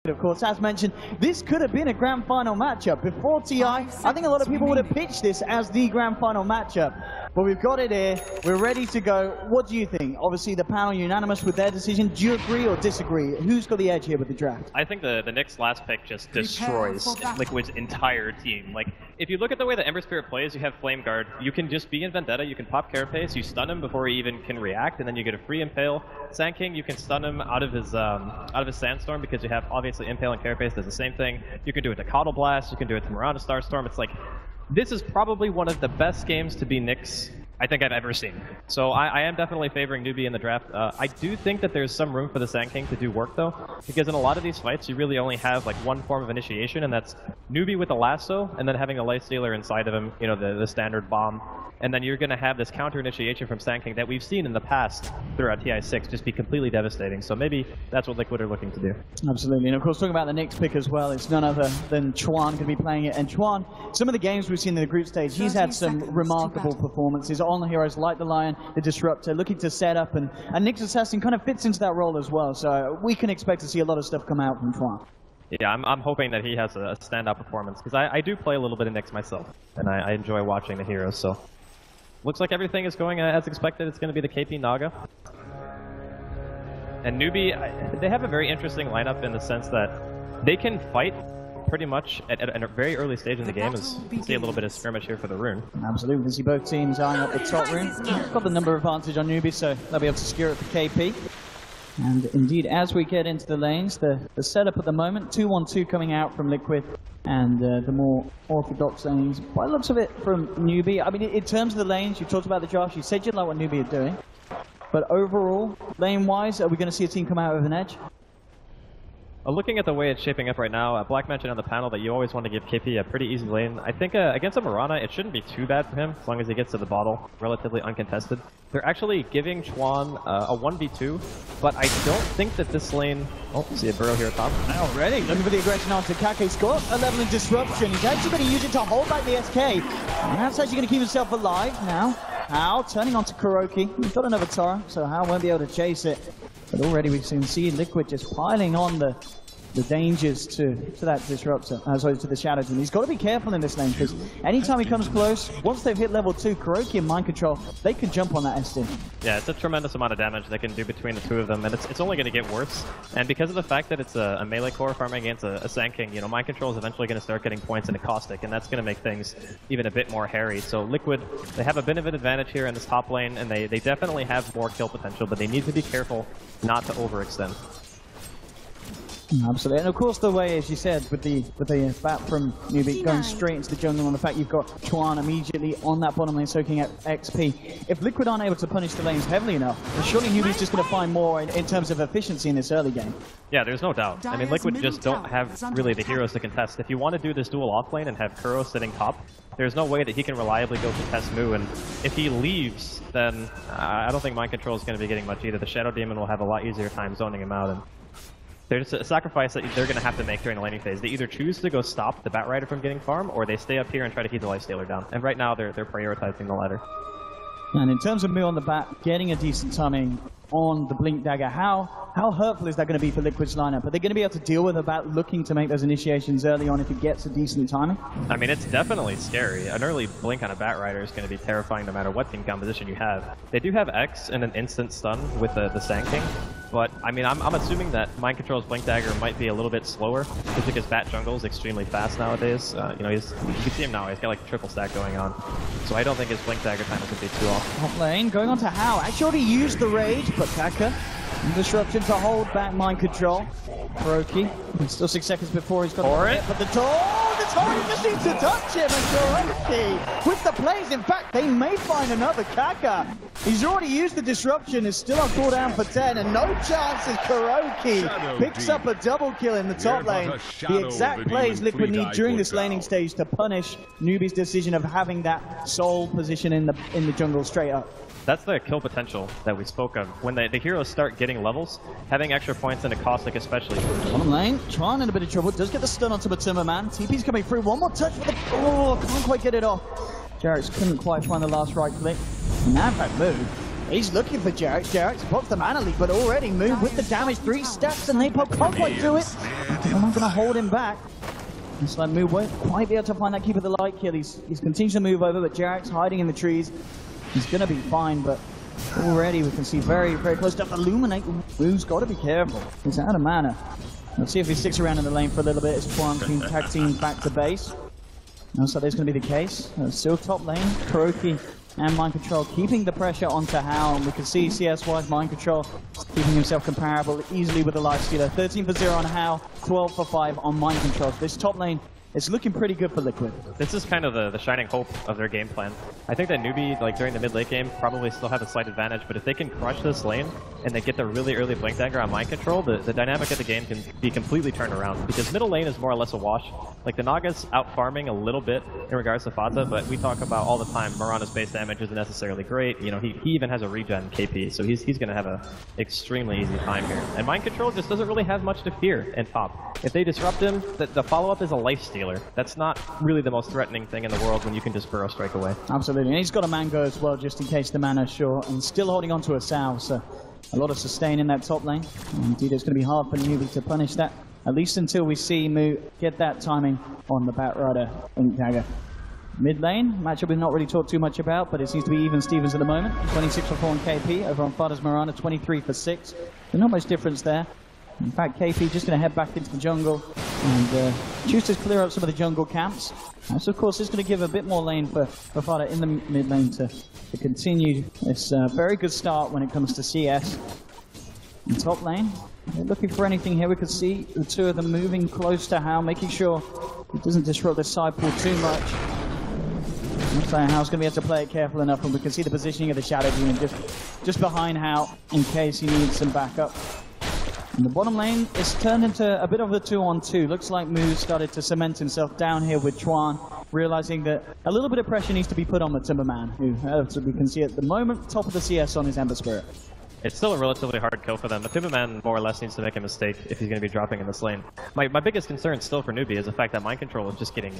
Of course, as mentioned, this could have been a grand final matchup. Before TI, I think a lot of people would have pitched this as the grand final matchup. But we've got it here. We're ready to go. What do you think? Obviously, the panel unanimous with their decision. Do you agree or disagree? Who's got the edge here with the draft? I think the Knicks' last pick just destroys Liquid's entire team. Like, if you look at the way that Ember Spirit plays, you have Flame Guard. You can just be in Vendetta. You can pop Carapace. You stun him before he even can react, and then you get a free Impale. Sand King, you can stun him out of his Sandstorm because you have obviously Impale and Carapace does the same thing. You can do it to Coddle Blast. You can do it to Miranda Starstorm. It's like, this is probably one of the best games to be Knicks I think I've ever seen. So I am definitely favoring Newbee in the draft. I do think that there's some room for the Sand King to do work though, because in a lot of these fights you really only have like one form of initiation, and that's Newbee with a lasso and then having a Lifestealer inside of him, you know, the standard bomb. And then you're going to have this counter initiation from Sand King that we've seen in the past throughout TI6 just be completely devastating. So maybe that's what Liquid are looking to do. Absolutely. And of course, talking about the Knicks pick as well, it's none other than Chuan going to be playing it. And Chuan, some of the games we've seen in the group stage, he's had some remarkable performances on heroes like the Lion, the Disruptor, looking to set up. And Nyx Assassin kind of fits into that role as well. So we can expect to see a lot of stuff come out from Chuan. Yeah, I'm hoping that he has a standout performance, because I do play a little bit of Nyx myself, and I enjoy watching the heroes. So looks like everything is going as expected. It's going to be the KP Naga. And Newbee, they have a very interesting lineup in the sense that they can fight pretty much at a very early stage in the game, as you see a little bit of skirmish here for the rune. Absolutely, we see both teams eyeing up the top rune. Got the number advantage on Newbee, so they'll be able to secure it for KP. And indeed, as we get into the lanes, the setup at the moment, 2-1-2 coming out from Liquid, and the more orthodox lanes, by the looks of it, from Newbee. I mean, in terms of the lanes, you talked about the Josh, you said you like what Newbee are doing, but overall, lane-wise, are we going to see a team come out with an edge? Looking at the way it's shaping up right now, Black mentioned on the panel that you always want to give KP a pretty easy lane. I think against a Mirana, it shouldn't be too bad for him, as long as he gets to the bottle, relatively uncontested. They're actually giving Chuan a 1v2, but I don't think that this lane... Oh, see a burrow here at top. Already, looking for the aggression onto Kake's got a level of disruption. He's actually going to use it to hold back the SK. And that's actually going to keep himself alive now. Hao turning onto Kuroki. He's got another Tara, so Hao won't be able to chase it. But already we can see Liquid just piling on the dangers to that Disruptor, sorry, to the Shadow Team. He's got to be careful in this lane, because anytime he comes close, once they've hit level 2, Kuroki and Mind Control, they can jump on that Estin. Yeah, it's a tremendous amount of damage they can do between the two of them, and it's only going to get worse. And because of the fact that it's a melee core farming against a Sand King, you know, Mind Control is eventually going to start getting points into Caustic, and that's going to make things even a bit more hairy. So Liquid, they have a bit of an advantage here in this top lane, and they definitely have more kill potential, but they need to be careful not to overextend. Absolutely, and of course the way, as you said, with the bat from Newbee going straight into the jungle, on the fact you've got Chuan immediately on that bottom lane soaking at XP. If Liquid aren't able to punish the lanes heavily enough, then surely Newbee's just going to find more in terms of efficiency in this early game. Yeah, there's no doubt. I mean, Liquid just don't have really the heroes to contest. If you want to do this dual off lane and have Kuro sitting top, there's no way that he can reliably go contest Moo, and if he leaves, then I don't think Mind Control is going to be getting much either. The Shadow Demon will have a lot easier time zoning him out, and there's a sacrifice that they're going to have to make during the laning phase. They either choose to go stop the Bat Rider from getting farm, or they stay up here and try to keep the Lifestealer down. And right now, they're prioritizing the latter. And in terms of Moo on the bat, getting a decent timing on the Blink Dagger, how hurtful is that going to be for Liquid's lineup? Are they going to be able to deal with a bat looking to make those initiations early on if it gets a decent timing? I mean, it's definitely scary. An early Blink on a Bat Rider is going to be terrifying no matter what team composition you have. They do have X and an instant stun with the Sand King, but I mean, I'm assuming that Mind Control's Blink Dagger might be a little bit slower, just because Bat Jungle is extremely fast nowadays. You know, you can see him now, he's got like a triple stack going on. So I don't think his Blink Dagger time is going to be too off. Top lane, going on to Hao. Actually already used the Rage, but Kaka, disruption to hold back Mind Control. Kuroki, still 6 seconds before he's got it. But the Tori just needs to touch him, and Kuroki with the plays. In fact, they may find another Kaka. He's already used the disruption, is still on cooldown for 10, and no chance as Kuroki picks up a double kill in the top lane. The exact plays Liquid need during this laning stage to punish Newbee's decision of having that sole position in the jungle straight up. That's the kill potential that we spoke of. When the heroes start getting levels, having extra points into Caustic especially. Bottom lane, Tron in a bit of trouble. Does get the stun onto the Timberman. TP's coming through. One more touch with the... Oh, can't quite get it off. Jarrett's couldn't quite find the last right click. Now, in fact, move. He's looking for Jarrett. Jarrett's blocked the mana leak, but already moved with the damage. 3 stacks and Napalm can't quite do it. I'm not going to hold him back. It's like Moo won't quite be able to find that keep of the light kill. He's continuing to move over, but Jarek's hiding in the trees. He's going to be fine, but already we can see very, very close to Illuminate. Moo's got to be careful. He's out of mana. Let's see if he sticks around in the lane for a little bit as Twan team tag team back to base. Looks like that's going to be the case. Still top lane, KuroKy and Mind Control keeping the pressure onto Hao, and we can see CS-wise Mind Control keeping himself comparable easily with the Lifestealer. 13 for 0 on Hao, 12 for 5 on Mind Control. This top lane is looking pretty good for Liquid. This is kind of the shining hope of their game plan. I think that Newbee, like during the mid-late game, probably still have a slight advantage, but if they can crush this lane and they get the really early Blink Dagger on Mind Control, the dynamic of the game can be completely turned around, because middle lane is more or less a wash. Like the Naga's out farming a little bit in regards to Fata, but we talk about all the time Mirana's base damage isn't necessarily great. You know, he even has a regen KP, so he's going to have an extremely easy time here. And Mind Control just doesn't really have much to fear in top. If they disrupt him, the follow-up is a Lifestealer. That's not really the most threatening thing in the world when you can just burrow strike away. Absolutely, and he's got a Mango as well, just in case the mana's short, and still holding on to a Salve, so a lot of sustain in that top lane. Indeed, it's going to be hard for Newbee to punish that, at least until we see Moo get that timing on the Batrider Blink Dagger. Mid lane, matchup we've not really talked too much about, but it seems to be even Stevens at the moment. 26 for 4 on KP, over on Fada's Mirana, 23 for 6. There's not much difference there. In fact, KP just going to head back into the jungle and choose to clear up some of the jungle camps. So, of course, this is going to give a bit more lane for Fada in the mid lane to continue this very good start when it comes to CS. In top lane, they're looking for anything here. We could see the two of them moving close to Hao, making sure it doesn't disrupt the side pool too much. Looks like Hao's going to be able to play it careful enough, and we can see the positioning of the Shadow Demon just behind Hao in case he needs some backup. And the bottom lane is turned into a bit of a 2-on-2. Looks like Moo started to cement himself down here with Twan, realizing that a little bit of pressure needs to be put on the Timberman, who, as we can see at the moment, top of the CS on his Ember Spirit. It's still a relatively hard kill for them. The Timberman more or less needs to make a mistake if he's going to be dropping in this lane. My biggest concern still for Newbee is the fact that Mind Control is just getting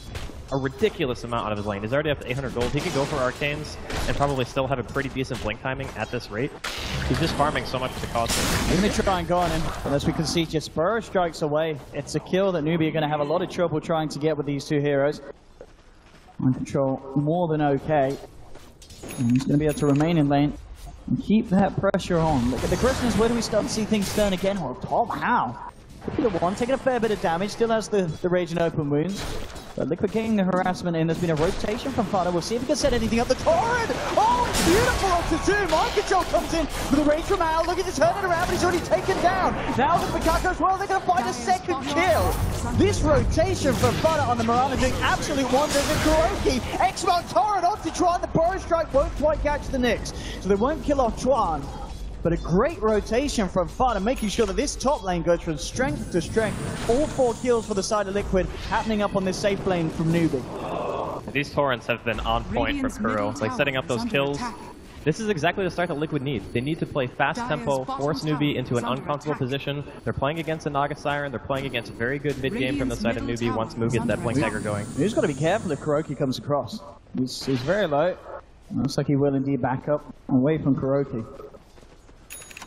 a ridiculous amount out of his lane. He's already up to 800 gold. He can go for Arcanes and probably still have a pretty decent blink timing at this rate. He's just farming so much to cost him. They're going to try and go on him, but as we can see, just burrow strikes away. It's a kill that Newbee are going to have a lot of trouble trying to get with these two heroes. Mind Control more than okay. And he's going to be able to remain in lane and keep that pressure on. The question is, where do we start to see things turn again? Well, Tom, Hao. Look at one, taking a fair bit of damage, still has the rage and open wounds. But Liquid getting the harassment in. There's been a rotation from Fada. We'll see if he can set anything up. The torrent! Oh, beautiful up to 2. Mind Control comes in with a rage from Hao. Looking to turn it around, but he's already taken down. Now the Mikako as well. They're going to find a second kill. This rotation from Fada on the Mirana doing absolute wonders. And KuroKy, X-Mark torrent onto Twan. The Burrow Strike won't quite catch the Nyx, so they won't kill off Twan. But a great rotation from Fada, making sure that this top lane goes from strength to strength. All 4 kills for the side of Liquid happening up on this safe lane from Newbee. These torrents have been on point for Kuro, like setting up those kills. This is exactly the start that Liquid needs. They need to play fast tempo, force Newbee into an uncomfortable position. They're playing against a Naga Siren. They're playing against very good mid game from the side of Newbee once Moo gets that Blink Dagger going. He's got to be careful if KuroKy comes across. He's very low. Looks like he will indeed back up away from KuroKy.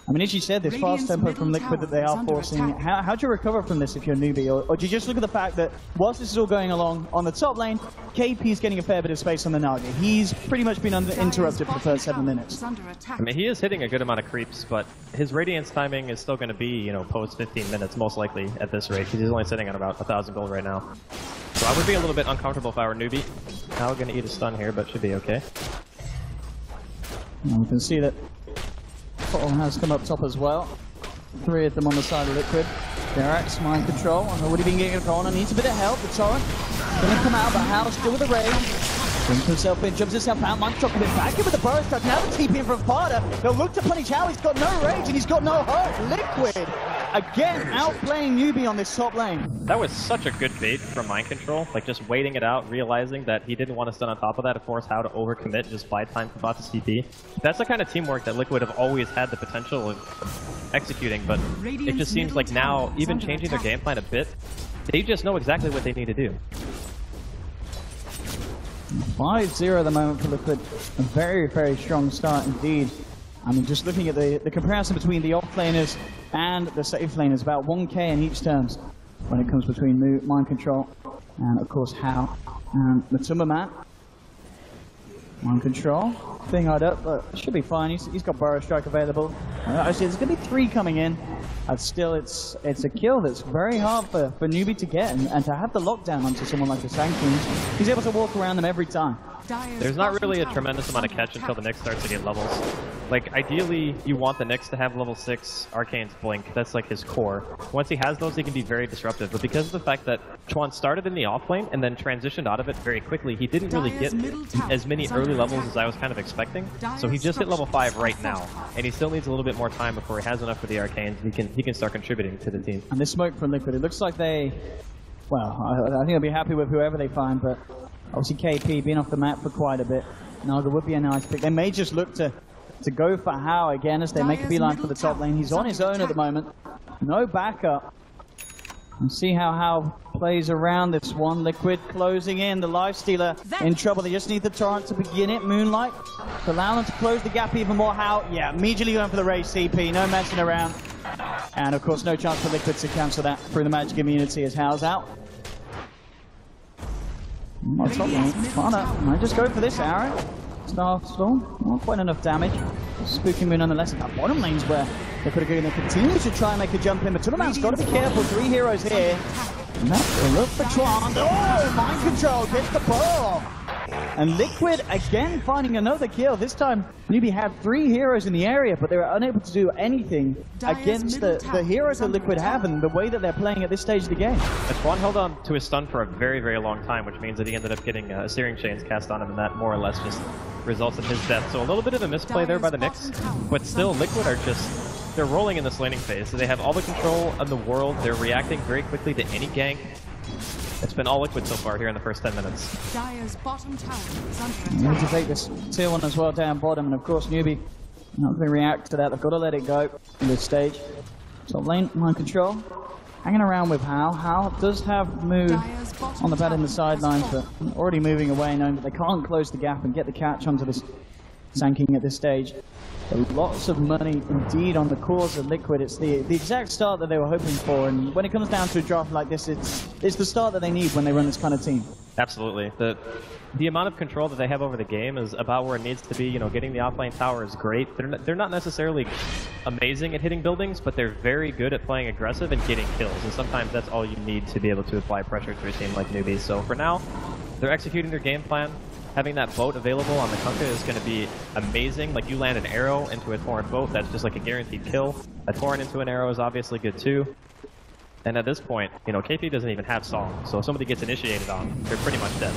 I mean, as you said, this fast tempo from Liquid that they are forcing, how do you recover from this if you're a Newbee? Or do you just look at the fact that whilst this is all going along on the top lane, KP is getting a fair bit of space on the Naga. He's pretty much been uninterrupted for the first 7 minutes. I mean, he is hitting a good amount of creeps, but his Radiance timing is still going to be, you know, post 15 minutes, most likely at this rate, because he's only sitting on about 1,000 gold right now. So I would be a little bit uncomfortable if I were Newbee. Now we're going to eat a stun here, but should be okay. And we can see that Bottle has come up top as well. 3 of them on the side of Liquid. Derek's Mind Control. I've already been getting it on. Needs a bit of help. The torrent going to come out, but Hao's still with the rage. Brings himself in, jumps himself out. Mind Control coming back in with the Burrow Strike. Now the TP in from Fada. They'll look to punish Hao. He's got no rage and he's got no hurt. Liquid again outplaying Newbee on this top lane. That was such a good bait from Mind Control, like just waiting it out, realizing that he didn't want to stun on top of that to force Hao to overcommit, just buy time for bot to CP. That's the kind of teamwork that Liquid have always had the potential of executing, but it just seems like now, even changing their game plan a bit, they just know exactly what they need to do. 5-0 at the moment for Liquid. A very, very strong start indeed. I mean, just looking at the comparison between the off laners and the safe laners, about 1k in each terms. when it comes between Mind Control and, of course, How. And Matumba Matt. Mind Control. Thing eyed up, but should be fine. He's got Burrow Strike available. Actually, there's going to be 3 coming in. And still, it's a kill that's very hard for Newbee to get. And to have the lockdown onto someone like the Sankings, he's able to walk around them every time. There's not really a tremendous amount of catch until the Nyx starts to get levels. Like, ideally, you want the Nyx to have level 6 Arcane's Blink. That's like his core. Once he has those, he can be very disruptive. But because of the fact that Chuan started in the off lane and then transitioned out of it very quickly, he didn't really get as many early levels as I was kind of expecting. So he just hit level 5 right now. And he still needs a little bit more time before he has enough for the Arcanes. He can start contributing to the team. And this smoke from Liquid, it looks like they... Well, I think they'll be happy with whoever they find, but... Obviously, KP being off the map for quite a bit. Naga would be a nice pick. They may just look to go for How again as they make a beeline for the top lane. He's on his own at the moment. No backup. And see how plays around this one. Liquid closing in. The Lifestealer in trouble. They just need the Torrent to begin it. Moonlight to allow them to close the gap even more. How? Yeah, immediately going for the raise CP. No messing around. And of course, no chance for Liquid to cancel that through the magic immunity as How's out. Top lane. Might just go for this arrow. Starstorm. Not quite enough damage. Spooky Moon nonetheless. That bottom lane's where they could have going to continue to try and make a jump in, but Tunnelman's got to be careful. 3 heroes here. And that's a look for Chuan. Oh, Mind Control gets the ball. And Liquid again finding another kill. This time, Newbee had 3 heroes in the area, but they were unable to do anything against the heroes that Liquid have and the way that they're playing at this stage of the game. And Chuan held on to his stun for a very, very long time, which means that he ended up getting Searing Chains cast on him, and that more or less just results in his death. So a little bit of a misplay there by the Nyx, but still, Liquid are just... They're rolling in this laning phase. So they have all the control in the world. They're reacting very quickly to any gank. It's been all Liquid so far here in the first 10 minutes. Dire's bottom tower is under attack. They need to take this tier 1 as well down bottom, and of course Newbee not going to react to that. They've got to let it go in this stage. Top lane, Mind Control. Hanging around with How. How does have move on the bed in the sidelines, but already moving away, knowing that they can't close the gap and get the catch onto this Sanking at this stage. Lots of money indeed on the cause of Liquid. It's the exact start that they were hoping for, and when it comes down to a draft like this, it's the start that they need when they run this kind of team. Absolutely. The amount of control that they have over the game is about where it needs to be. You know, getting the offlane tower is great. They're not necessarily amazing at hitting buildings, but they're very good at playing aggressive and getting kills, and sometimes that's all you need to be able to apply pressure to a team like Newbee. So for now, they're executing their game plan. Having that boat available on the Kunkka is going to be amazing. Like, you land an arrow into a Torrent boat, that's just like a guaranteed kill. A Torrent into an arrow is obviously good too. And at this point, you know, KP doesn't even have Song, so if somebody gets initiated on, they're pretty much dead.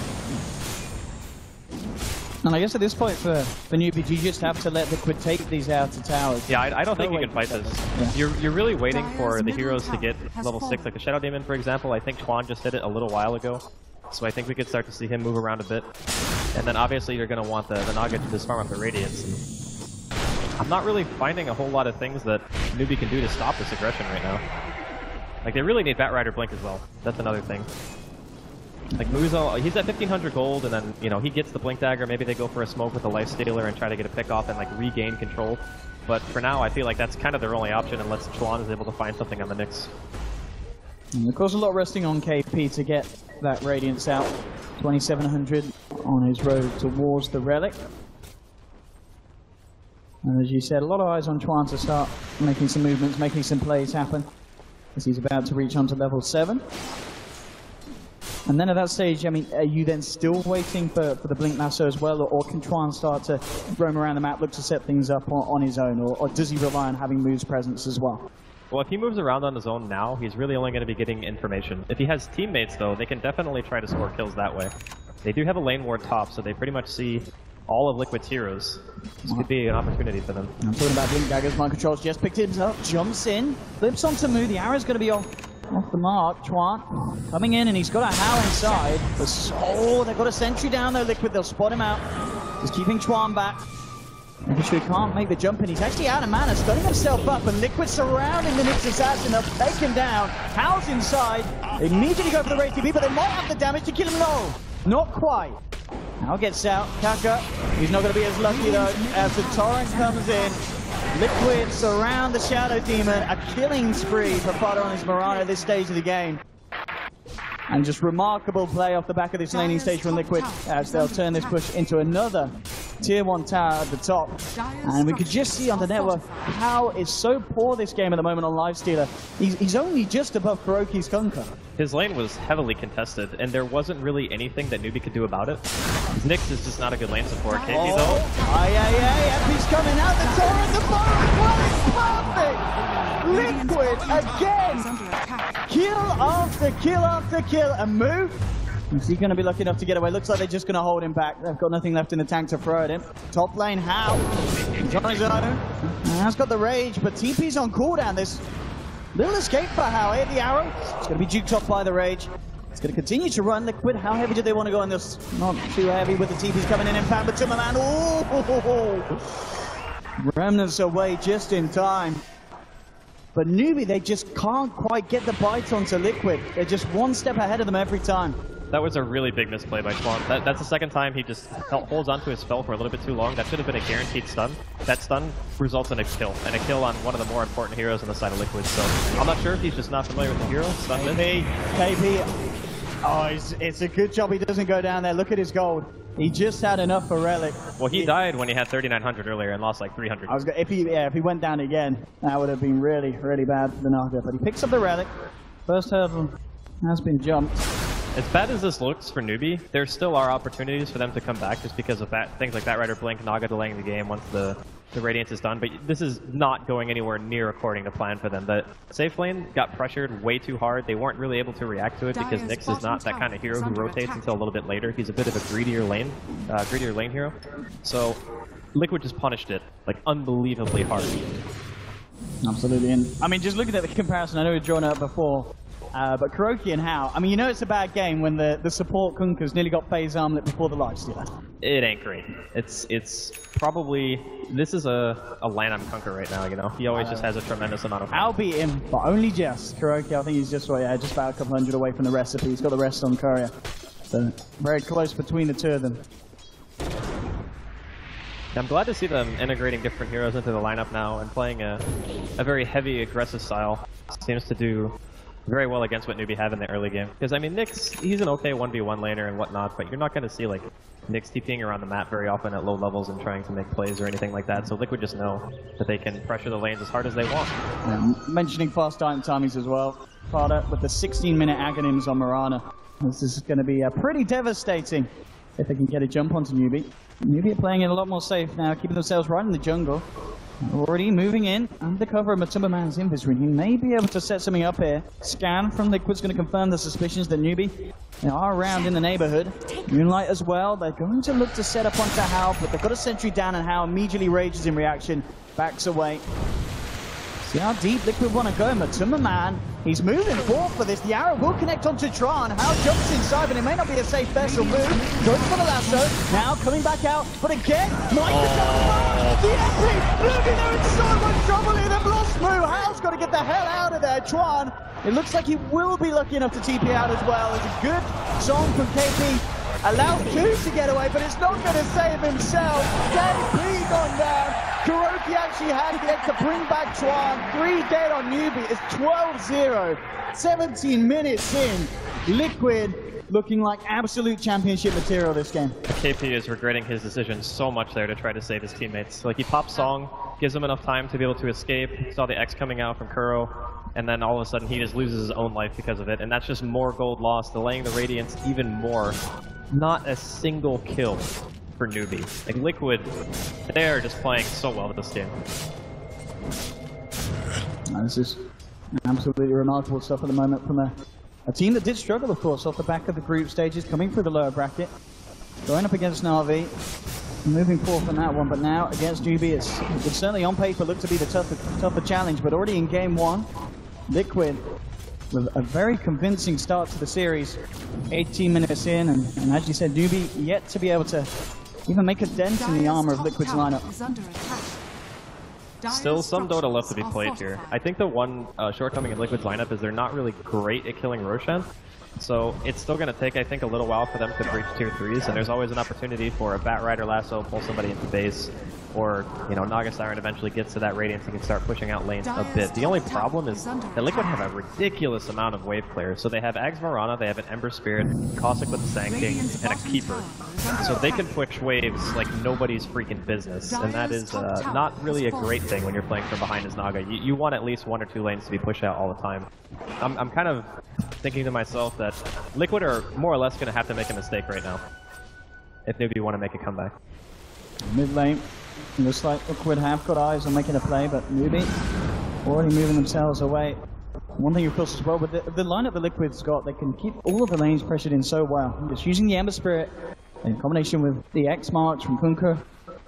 And I guess at this point for Newbee, you just have to let Liquid take these out to towers. Yeah, I don't think you can fight this. Yeah. You're really waiting for the heroes to get level 6, like the Shadow Demon, for example. I think Chuan just hit it a little while ago. So I think we could start to see him move around a bit. And then obviously you're going to want the Naga to just farm up the Radiance. And I'm not really finding a whole lot of things that Newbee can do to stop this aggression right now. Like, they really need Batrider Blink as well. That's another thing. Like, Muzo, he's at 1500 gold, and then, you know, he gets the Blink Dagger. Maybe they go for a smoke with the Lifestealer and try to get a pick off and, like, regain control. But for now, I feel like that's kind of their only option unless Chuan is able to find something on the Nyx. And of course, a lot resting on KP to get that Radiance out. 2700 on his road towards the Relic. And as you said, a lot of eyes on Chuan to start making some movements, making some plays happen, as he's about to reach onto level 7. And then at that stage, I mean, are you then still waiting for the Blink Lasso as well, or can Chuan start to roam around the map, look to set things up on his own, or does he rely on having Move's presence as well? Well, if he moves around on his own now, he's really only going to be getting information. If he has teammates, though, they can definitely try to score kills that way. They do have a lane ward top, so they pretty much see all of Liquid's heroes. This could be an opportunity for them. I'm talking about Blink Daggers. Mind Control's just picked it up, jumps in, flips onto Moo. The arrow's going to be off the mark. Chuan coming in, and he's got a How inside. Oh, they've got a sentry down though, Liquid. They'll spot him out. Just keeping Chuan back. Making sure he can't make the jump in. He's actually out of mana, stunning himself up, and Liquid surrounding the Nyx assassin. They'll take him down. How's inside. They immediately go for the raise TP, but they might have the damage to kill him low. Not quite. How gets out. Kaka. He's not going to be as lucky though as the Torrent comes in. Liquid surround the Shadow Demon. A killing spree for Fodder on his Mirana at this stage of the game. And just remarkable play off the back of this laning stage from Liquid as they'll turn this push into another tier 1 tower at the top. And we could just see on the network how it's so poor this game at the moment on Lifestealer. He's only just above Kuroky's Kunkka. His lane was heavily contested, and there wasn't really anything that Newbee could do about it. Nyx is just not a good lane support. KP though. Epi's coming out, the tower at the bottom. Well, it's perfect! Liquid again! Kill after kill after kill, and move. Is he going to be lucky enough to get away? Looks like they're just going to hold him back. They've got nothing left in the tank to throw at him. Top lane, How? He's on his own. How's got the rage, but TP's on cooldown. This little escape for How. Hit the arrow. It's going to be juked off by the rage. It's going to continue to run. Liquid, how heavy do they want to go on this? Not too heavy with the TP's coming in fact, but Timmerman. Oh! Remnants away just in time. But Newbee, they just can't quite get the bite onto Liquid. They're just one step ahead of them every time. That was a really big misplay by Swan. That's the second time he just holds onto his spell for a little bit too long. That should have been a guaranteed stun. That stun results in a kill, and a kill on one of the more important heroes on the side of Liquid. So I'm not sure if he's just not familiar with the hero. KP. Oh, it's a good job he doesn't go down there. Look at his gold. He just had enough for Relic. Well, he died when he had 3,900 earlier and lost like 300. If he went down again, that would have been really, really bad for the Naga. But he picks up the Relic. First hurdle has been jumped. As bad as this looks for Newbee, there still are opportunities for them to come back just because of things like that Rider Blink, Naga delaying the game once the Radiance is done. But this is not going anywhere near according to plan for them. The safe lane got pressured way too hard. They weren't really able to react to it because Nyx is not that kind of hero who rotates until a little bit later. He's a bit of a greedier lane hero. So Liquid just punished it like unbelievably hard. Absolutely. And I mean, just looking at the comparison, I know we've drawn it up before. But Kuroky and How, I mean, you know it's a bad game when the support Kunkka's nearly got phase armlet before the Lifestealer. It ain't great. It's probably, this is a Lanham Kunkka right now, you know? He always just has a tremendous amount of fun. How beat him, but only just. Kuroky, I think he's just about a couple hundred away from the recipe. He's got the rest on Courier. So, very close between the two of them. I'm glad to see them integrating different heroes into the lineup now and playing a very heavy, aggressive style. Seems to do very well against what Newbee have in the early game. Because, I mean, Nyx, he's an okay 1v1 laner and whatnot, but you're not going to see, like, Nyx TPing around the map very often at low levels and trying to make plays or anything like that. So Liquid just know that they can pressure the lanes as hard as they want. Mentioning fast timings as well. Prada with the 16-minute agonyms on Mirana. This is going to be pretty devastating if they can get a jump onto Newbee. Newbee are playing it a lot more safe now, keeping themselves right in the jungle. Already moving in, under cover of Matumbaman's inventory. He may be able to set something up here. Scan from Liquid's going to confirm the suspicions that Newbee are around in the neighborhood. Moonlight as well. They're going to look to set up onto How, but they've got a sentry down, and How immediately rages in reaction, backs away. See how deep Liquid want to go. Matumbaman, he's moving forward for this. The arrow will connect onto Tron. How jumps inside, but it may not be a safe vessel move. Goes for the lasso. Now coming back out, but again, the Epic! Looking, they're in so much trouble here. They've lost Moo. Hal's got to get the hell out of there. Tron, it looks like he will be lucky enough to TP out as well. It's a good song from KP. Allows two to get away, but it's not going to save himself. KP gone down. Kuroky actually had to bring back Tron. 3 dead on Newbee. It's 12-0. 17 minutes in. Liquid looking like absolute championship material this game. KP is regretting his decision so much there to try to save his teammates. Like, he pops Song, gives him enough time to be able to escape, saw the X coming out from Kuro, and then all of a sudden he just loses his own life because of it, and that's just more gold lost, delaying the Radiance even more. Not a single kill for Newbee. Like, Liquid, they are just playing so well this game. This is absolutely remarkable stuff at the moment from a team that did struggle, of course, off the back of the group stages, coming through the lower bracket, going up against Na'Vi, moving forward from that one, but now against Newbee, it certainly on paper looked to be the tougher challenge, but already in game one, Liquid with a very convincing start to the series, 18 minutes in, and as you said, Newbee yet to be able to even make a dent in the armor of Liquid's lineup. Still some Dota left to be played here. I think the one shortcoming in Liquid's lineup is they're not really great at killing Roshan. So it's still going to take, I think, a little while for them to breach tier 3s, and there's always an opportunity for a Bat Rider lasso, pull somebody into base, or, you know, Naga Siren eventually gets to that radiance and can start pushing out lanes a bit. The only problem is that Liquid have a ridiculous amount of wave players. So they have Ags Morana, they have an Ember Spirit, Caustic with the Sand King, and a Keeper. So they can push waves like nobody's freaking business, and that is not really a great thing when you're playing from behind as Naga. You want at least 1 or 2 lanes to be pushed out all the time. I'm kind of thinking to myself that Liquid are more or less going to have to make a mistake right now if Newbee want to make a comeback. Mid lane, looks like Liquid have got eyes on making a play, but Newbee already moving themselves away. One thing, of course, as well, with the lineup the Liquid's got, they can keep all of the lanes pressured in so well. Just using the Ember Spirit in combination with the X March from Kunkka,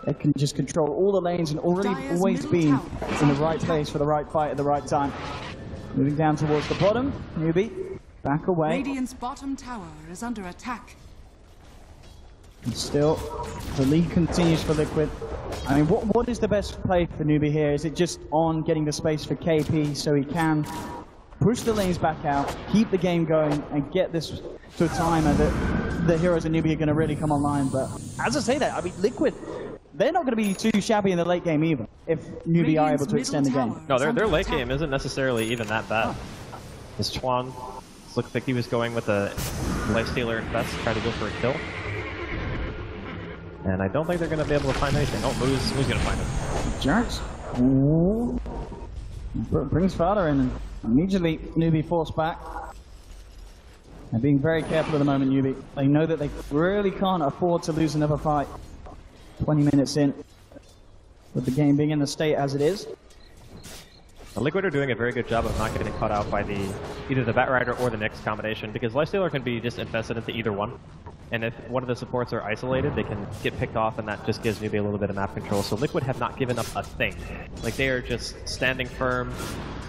they can just control all the lanes and already always be in the right place for the right fight at the right time. Moving down towards the bottom, Newbee back away. Radiant's bottom tower is under attack. And still, the lead continues for Liquid. I mean, what is the best play for Newbee here? Is it just on getting the space for KP so he can push the lanes back out, keep the game going, and get this to a timer that the heroes of Newbee are going to really come online? But as I say that, I mean, Liquid, they're not going to be too shabby in the late game either, if Newbee are able to extend the game. No, their late game isn't necessarily even that bad. This Chuan looked like he was going with a Lifestealer Infest to try to go for a kill. And I don't think they're going to be able to find anything. Oh, Moo's going to find it. Jerks. Ooh. Brings Father in, and immediately Newbee forced back. They're being very careful at the moment, Newbee. They know that they really can't afford to lose another fight. 20 minutes in, with the game being in the state as it is. The Liquid are doing a very good job of not getting caught out by either the Batrider or the Nyx combination, because Lifestealer can be just infested into either one. And if one of the supports are isolated, they can get picked off, and that just gives Newbee a little bit of map control. So Liquid have not given up a thing. Like, they are just standing firm.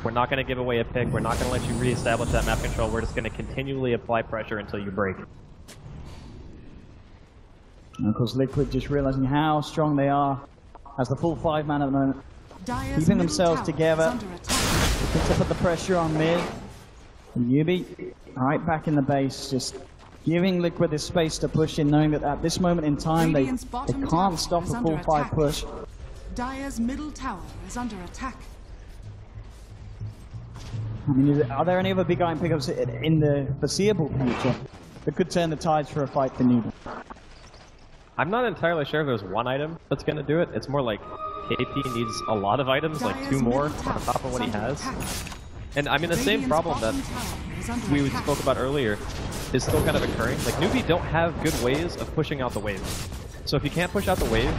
We're not going to give away a pick. We're not going to let you reestablish that map control. We're just going to continually apply pressure until you break. And of course, Liquid just realizing how strong they are as the full 5-man at the moment. Keeping themselves together. They put the pressure on mid. And Newbee right back in the base, just giving Liquid this space to push in, knowing that at this moment in time they can't stop a full 5 push. Dire's middle tower is under attack. I mean, are there any other big item pickups in the foreseeable future that could turn the tides for a fight for Newbee? I'm not entirely sure if there's one item that's going to do it. It's more like KP needs a lot of items, like 2 more on top of what he has. And I mean, the same problem that we spoke about earlier is still kind of occurring. Like, Newbee don't have good ways of pushing out the wave. So if you can't push out the wave,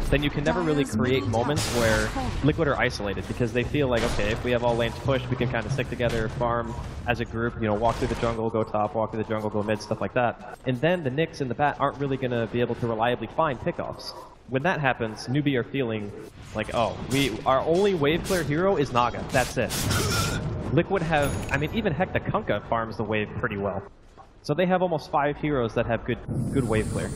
then you can never really create moments where Liquid are isolated, because they feel like, okay, if we have all lanes pushed, we can kind of stick together, farm as a group, you know, walk through the jungle, go top, walk through the jungle, go mid, stuff like that. And then the Nyx and the Bat aren't really going to be able to reliably find pickoffs. When that happens, Newbee are feeling like, oh, our only wave clear hero is Naga. That's it. Liquid have, I mean, even heck, the Kunkka farms the wave pretty well. So they have almost 5 heroes that have good wave clear.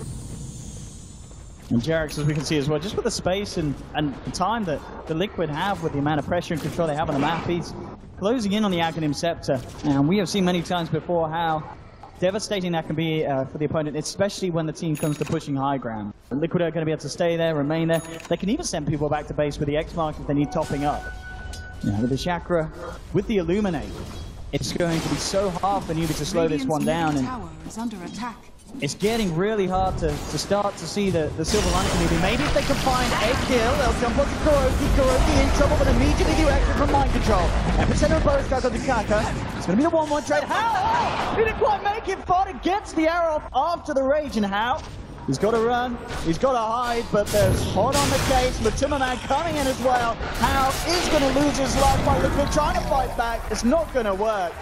And Jarex, as we can see as well, just with the space and the time that the Liquid have with the amount of pressure and control they have on the map, he's closing in on the Aghanim Scepter. And we have seen many times before how devastating that can be for the opponent, especially when the team comes to pushing high ground. The Liquid are going to be able to stay there, remain there. They can even send people back to base with the X-Mark if they need topping up. Yeah, with the Chakra, with the Illuminate, it's going to be so hard for Newbee to slow this one down. And it's getting really hard to start to see the silver lining for Newbee. Maybe if they can find a kill, they'll jump onto Kuroki. Kuroki in trouble, but immediately the extra from mind control. Epicenter of both guys on the Kaka. It's going to be the 1-1 trade. How? He didn't quite make it. Fodder gets the arrow off after the rage, and how? He's got to run, he's got to hide, but there's hot on the case. Matumaman coming in as well. How is going to lose his life while Liquid trying to fight back. It's not going to work.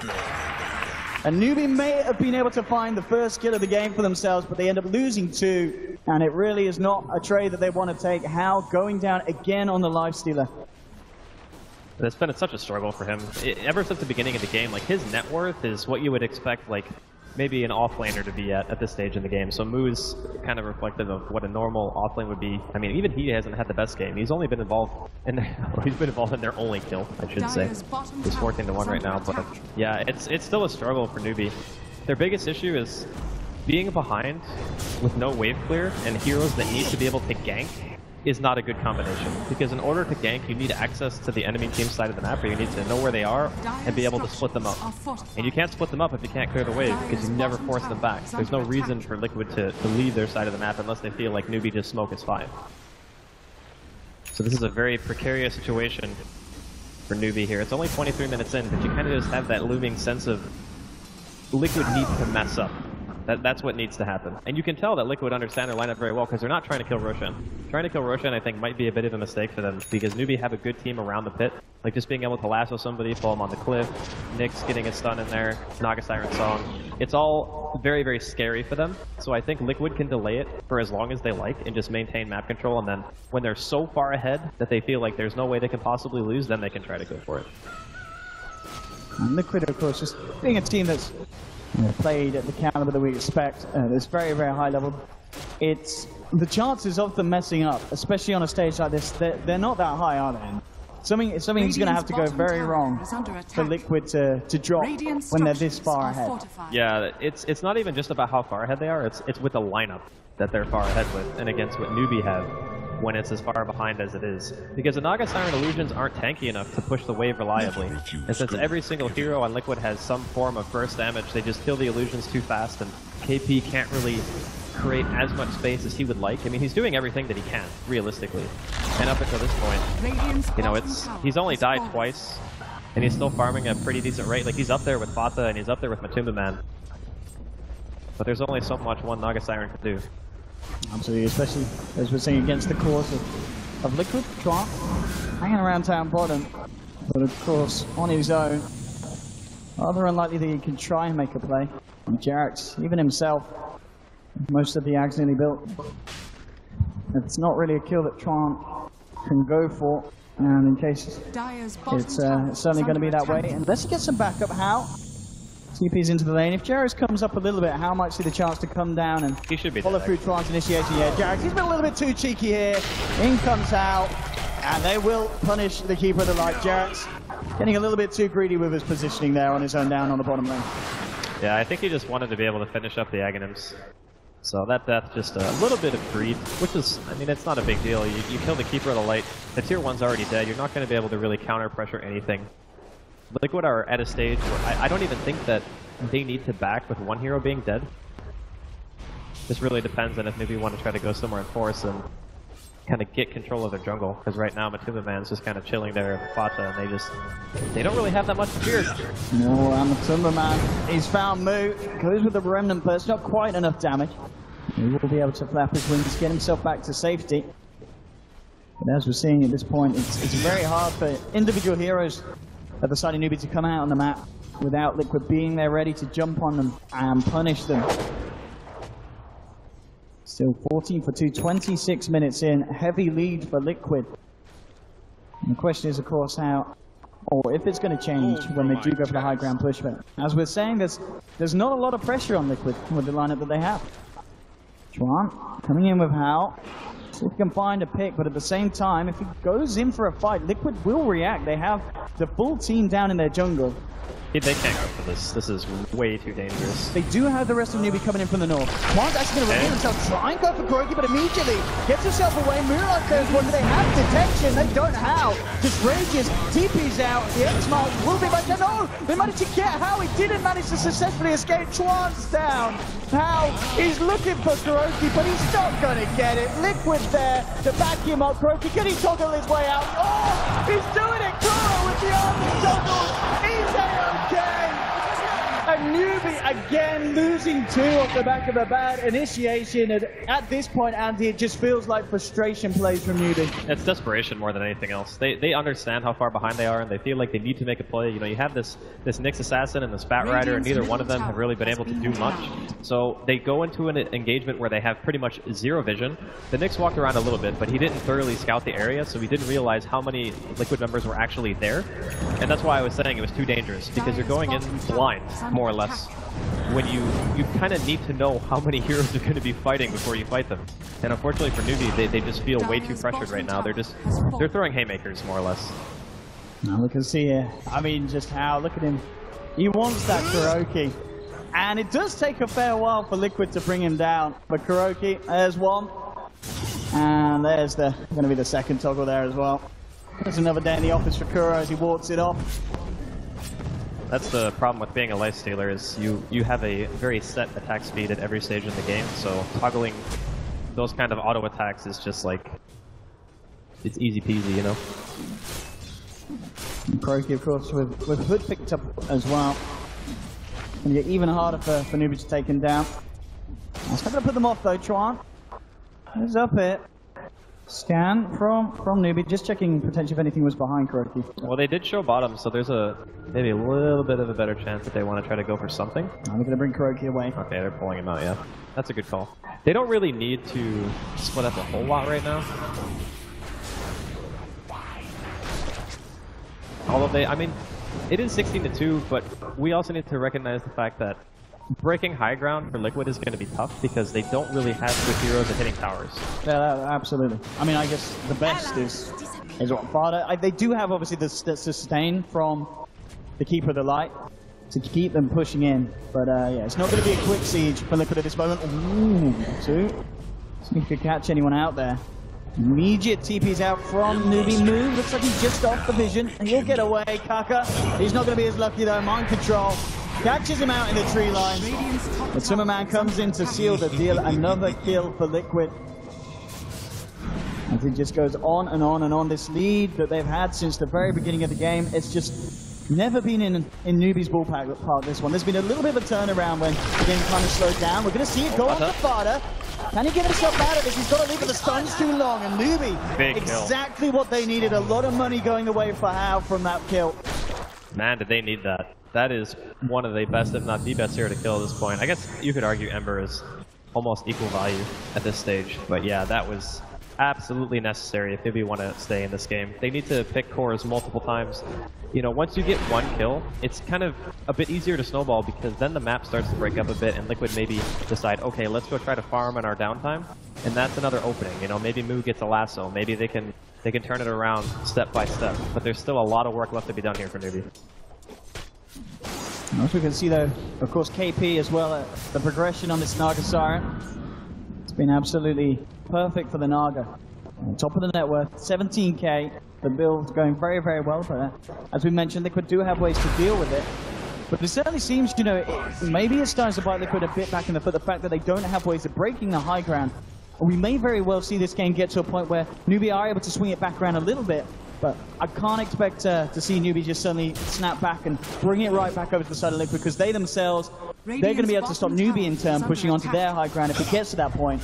And Newbee may have been able to find the first kill of the game for themselves, but they end up losing 2. And it really is not a trade that they want to take. How going down again on the Lifestealer. It's been such a struggle for him. Ever since the beginning of the game, like, his net worth is what you would expect, like, maybe an offlaner to be at this stage in the game. So Moo's kind of reflective of what a normal offlane would be. I mean, even he hasn't had the best game. He's only been involved in their only kill, I should say. He's 14-1 right now, but yeah, it's still a struggle for Newbee. Their biggest issue is being behind with no wave clear and heroes that need to be able to gank is not a good combination. Because in order to gank, you need access to the enemy team side of the map, or you need to know where they are and be able to split them up. And you can't split them up if you can't clear the wave, because you never force them back. There's no reason for Liquid to leave their side of the map unless they feel like Newbee just smoke is fine. So this is a very precarious situation for Newbee here. It's only 23 minutes in, but you kind of just have that looming sense of Liquid needs to mess up. That's what needs to happen. And you can tell that Liquid understand their lineup very well because they're not trying to kill Roshan. Trying to kill Roshan, I think, might be a bit of a mistake for them because Newbee have a good team around the pit. Like just being able to lasso somebody, pull them on the cliff, Nyx getting a stun in there, Naga Siren Song. It's all very, very scary for them. So I think Liquid can delay it for as long as they like and just maintain map control. And then when they're so far ahead that they feel like there's no way they can possibly lose, then they can try to go for it. And Liquid, of course, just being a team that's played at the caliber that we expect, it's very, very high level. It's the chances of them messing up, especially on a stage like this, they're not that high, are they? Something's going to have to go very wrong for Liquid to drop when they're this far ahead. Yeah, it's not even just about how far ahead they are, it's with the lineup that they're far ahead with, and against what Newbee have when it's as far behind as it is. Because the Naga Siren illusions aren't tanky enough to push the wave reliably. And since every single hero on Liquid has some form of burst damage, they just kill the illusions too fast, and KP can't really create as much space as he would like. I mean, he's doing everything that he can, realistically. And up until this point, you know, he's only died twice, and he's still farming at a pretty decent rate. Like, he's up there with Fata, and he's up there with Matumba Man. But there's only so much one Naga Siren can do. Absolutely, especially as we're seeing against the course of Liquid. Clark hanging around town bottom, but of course on his own. Rather unlikely that he can try and make a play. And Jarrett's, even himself, most of the Ags nearly built. It's not really a kill that Tron can go for, and in case it's certainly going to be that way. Unless he gets some backup, how? TP's into the lane. If Jarrett comes up a little bit, how might see the chance to come down and he should be follow through Tron's initiation? Yeah, Jarrett, he's been a little bit too cheeky here. In comes out, and they will punish the keeper of the light. Jarrett's getting a little bit too greedy with his positioning there on his own down on the bottom lane. Yeah, I think he just wanted to be able to finish up the Aghanims. So that death, just a little bit of greed, which is, I mean, it's not a big deal. You kill the keeper of the light, the tier 1's already dead. You're not going to be able to really counter pressure anything. Liquid are at a stage where I don't even think that they need to back with one hero being dead. This really depends on if maybe you want to try to go somewhere and force and kind of get control of their jungle. Because right now Matumba Man's just kind of chilling there with Fata, and they don't really have that much to fear. No, Matumba Man, he's found Moo, goes with the Remnant, but it's not quite enough damage. He will be able to flap his wings, get himself back to safety. But as we're seeing at this point, it's very hard for individual heroes at the side of Newbee to come out on the map without Liquid being there ready to jump on them and punish them. Still 14 for 2, 26 minutes in, heavy lead for Liquid. And the question is, of course, how, or if it's going to change when they do go for the high ground push. But as we're saying, there's not a lot of pressure on Liquid with the lineup that they have. Chuan coming in with Hal. See if he can find a pick, but at the same time, if he goes in for a fight, Liquid will react. They have the full team down in their jungle. They can't go for this. This is way too dangerous. They do have the rest of Newbee coming in from the north. Juan's actually going to reveal himself, try and go for KuroKy, but immediately gets himself away. Moonlight goes one, do they have detection? They don't. How? Just rages, TP's out, the X-Mark will be back. No, they managed to get How. He didn't manage to successfully escape. Chuan's down. How? He's looking for KuroKy, but he's not going to get it. Liquid there to back him up. KuroKy, can he toggle his way out? Oh, he's doing it. Kuro with the arm toggle. He's A-OK. And Newbee again losing 2 off the back of a bad initiation. And at this point, Andy, it just feels like frustration plays from Newbee. It's desperation more than anything else. They understand how far behind they are, and they feel like they need to make a play. You know, you have this Nyx Assassin and this Fat Rider, and neither one of them have really been able to do much. So they go into an engagement where they have pretty much zero vision. The Nyx walked around a little bit, but he didn't thoroughly scout the area, so he didn't realize how many Liquid members were actually there. And that's why I was saying it was too dangerous, because you're going in blind, more or less, when you kind of need to know how many heroes are going to be fighting before you fight them. And unfortunately for Newbee, they just feel way too pressured right now. They're throwing haymakers, more or less. Now look and see here. I mean, just How, look at him. He wants that KuroKy. And it does take a fair while for Liquid to bring him down. But KuroKy, there's one. And there's going to be the second toggle there as well. There's another day in the office for Kuro as he walks it off. That's the problem with being a lifestealer, is you have a very set attack speed at every stage in the game, so toggling those kind of auto attacks is just like, it's easy peasy, you know? Kroki, of course, with Hood picked up as well. Gonna get even harder for Newbee to take him down. That's not gonna put them off though, Chuan. He's up here. Scan from Newbee, just checking potentially if anything was behind Kroki. Well, they did show bottom, so there's maybe a little bit of a better chance that they want to try to go for something. I'm gonna bring Kroki away. Okay, they're pulling him out, yeah. That's a good call. They don't really need to split up a whole lot right now. Although I mean, it is 16-2, but we also need to recognize the fact that breaking high ground for Liquid is going to be tough because they don't really have good heroes at hitting towers. Yeah, absolutely. I mean, I guess the best is what Fada. They do have obviously the sustain from the Keeper of the Light to keep them pushing in, but yeah, it's not going to be a quick siege for Liquid at this moment. Ooh, see if he could catch anyone out there. Immediate TP's out from Newbee. Move. Looks like he's just off the vision. He'll get away, Kaka. He's not going to be as lucky though. Mind control. Catches him out in the tree line. The Timmerman comes in to seal the deal. Another kill for Liquid. As it just goes on and on and on. This lead that they've had since the very beginning of the game, it's just never been in Newbee's ballpark, this one. There's been a little bit of a turnaround when the game kind of slowed down. We're going to see it go on to Fada. Can he get himself out of this? He's got to leave it. The stun's too long. And Newbee, exactly what they needed. A lot of money going the way for How from that kill. Man, did they need that. That is one of the best, if not the best hero to kill at this point. I guess you could argue Ember is almost equal value at this stage. But yeah, that was absolutely necessary if Newbee want to stay in this game. They need to pick cores multiple times. You know, once you get one kill, it's kind of a bit easier to snowball because then the map starts to break up a bit and Liquid maybe decide, okay, let's go try to farm in our downtime. And that's another opening. You know, maybe Moo gets a lasso. Maybe they can turn it around step by step. But there's still a lot of work left to be done here for Newbee. As we can see though, of course KP as well, the progression on this Naga Siren. It's been absolutely perfect for the Naga. On top of the net worth, 17k. The build's going very, very well for that. As we mentioned, Liquid do have ways to deal with it. But it certainly seems, you know, maybe it's starting to bite Liquid a bit back in the foot, the fact that they don't have ways of breaking the high ground. We may very well see this game get to a point where Newbee are able to swing it back around a little bit. But I can't expect to see Newbee just suddenly snap back and bring it right back over to the side of Liquid, because they themselves, they're going to be able to stop Newbee in turn pushing onto their high ground if it gets to that point.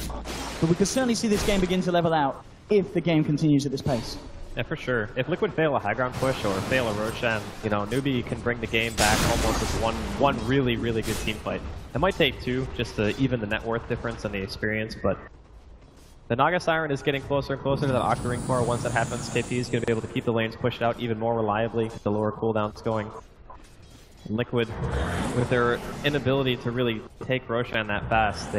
But we could certainly see this game begin to level out if the game continues at this pace. Yeah, for sure. If Liquid fail a high ground push or fail a Roshan, you know, Newbee can bring the game back almost with one really, really good team fight. It might take two just to even the net worth difference and the experience, but the Naga Siren is getting closer and closer to that Octarine core. Once that happens, KP is going to be able to keep the lanes pushed out even more reliably with the lower cooldowns going. And Liquid, with their inability to really take Roshan that fast,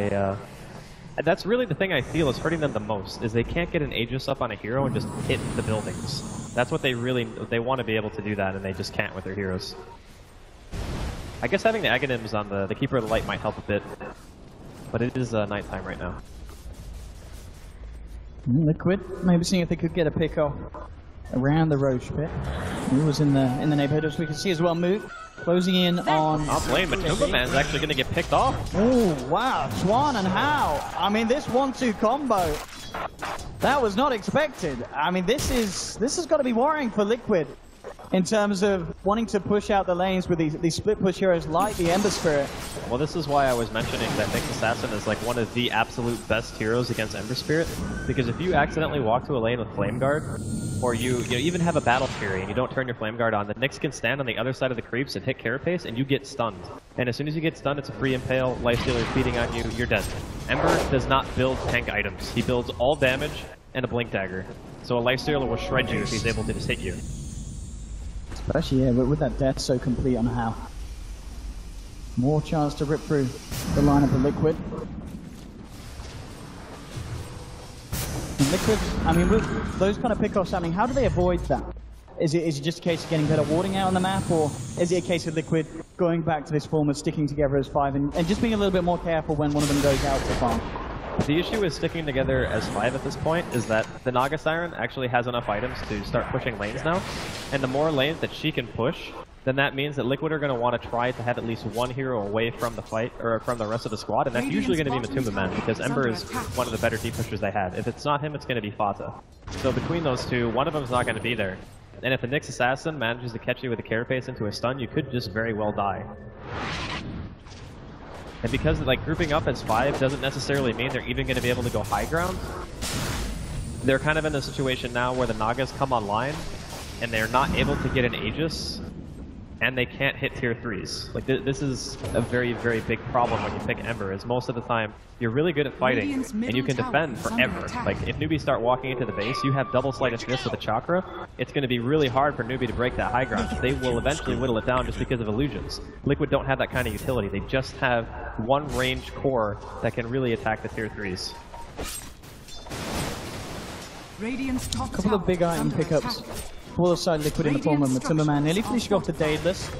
that's really the thing I feel is hurting them the most, is they can't get an Aegis up on a hero and just hit the buildings. That's what they want to be able to do that, and they just can't with their heroes. I guess having the Aghanims on the Keeper of the Light might help a bit, but it is nighttime right now. Liquid, maybe seeing if they could get a pick off around the Roche pit. He was in the neighborhood, as we can see as well. Move closing in on. I'll blame, but Timberman's actually going to get picked off. Oh wow, Swan and How. I mean, this 1-2 combo, that was not expected. I mean, this has got to be worrying for Liquid in terms of wanting to push out the lanes with these split push heroes like the Ember Spirit. Well, this is why I was mentioning that Nyx Assassin is like one of the absolute best heroes against Ember Spirit, because if you accidentally walk to a lane with Flame Guard, or you even have a Battle Fury and you don't turn your Flame Guard on, the Nyx can stand on the other side of the creeps and hit Carapace and you get stunned. And as soon as you get stunned, it's a free impale, Lifestealer feeding on you, you're dead. Ember does not build tank items. He builds all damage and a Blink Dagger. So a Lifestealer will shred you if he's able to just hit you. Especially, yeah, with that death so complete on How. More chance to rip through the lineup of Liquid. And Liquid, I mean, with those kind of pickoffs happening, how do they avoid that? Is it just a case of getting better warding out on the map, or is it a case of Liquid going back to this form of sticking together as five and just being a little bit more careful when one of them goes out to farm? The issue with sticking together as 5 at this point is that the Naga Siren actually has enough items to start pushing lanes now, and the more lanes that she can push, then that means that Liquid are going to want to try to have at least one hero away from the fight, or from the rest of the squad, and that's usually going to be Matuma Man, because Ember is one of the better deep pushers they have. If it's not him, it's going to be Fata. So between those two, one of them is not going to be there. And if the Nyx Assassin manages to catch you with a carapace into a stun, you could just very well die. And because like grouping up as 5 doesn't necessarily mean they're even going to be able to go high ground, they're kind of in a situation now where the Nagas come online and they're not able to get an Aegis, and they can't hit tier 3s. Like this is a very, very big problem when you pick Ember, is most of the time you're really good at fighting and you can defend forever. Like if Newbee start walking into the base, you have double sleight of fist with a chakra, it's going to be really hard for Newbee to break that high ground. They will eventually whittle it down just because of illusions. Liquid don't have that kind of utility. They just have one ranged core that can really attack the tier 3s. A couple of big item pickups for the side Liquid in the form of Matuma Man, nearly finishing off the Daedalus,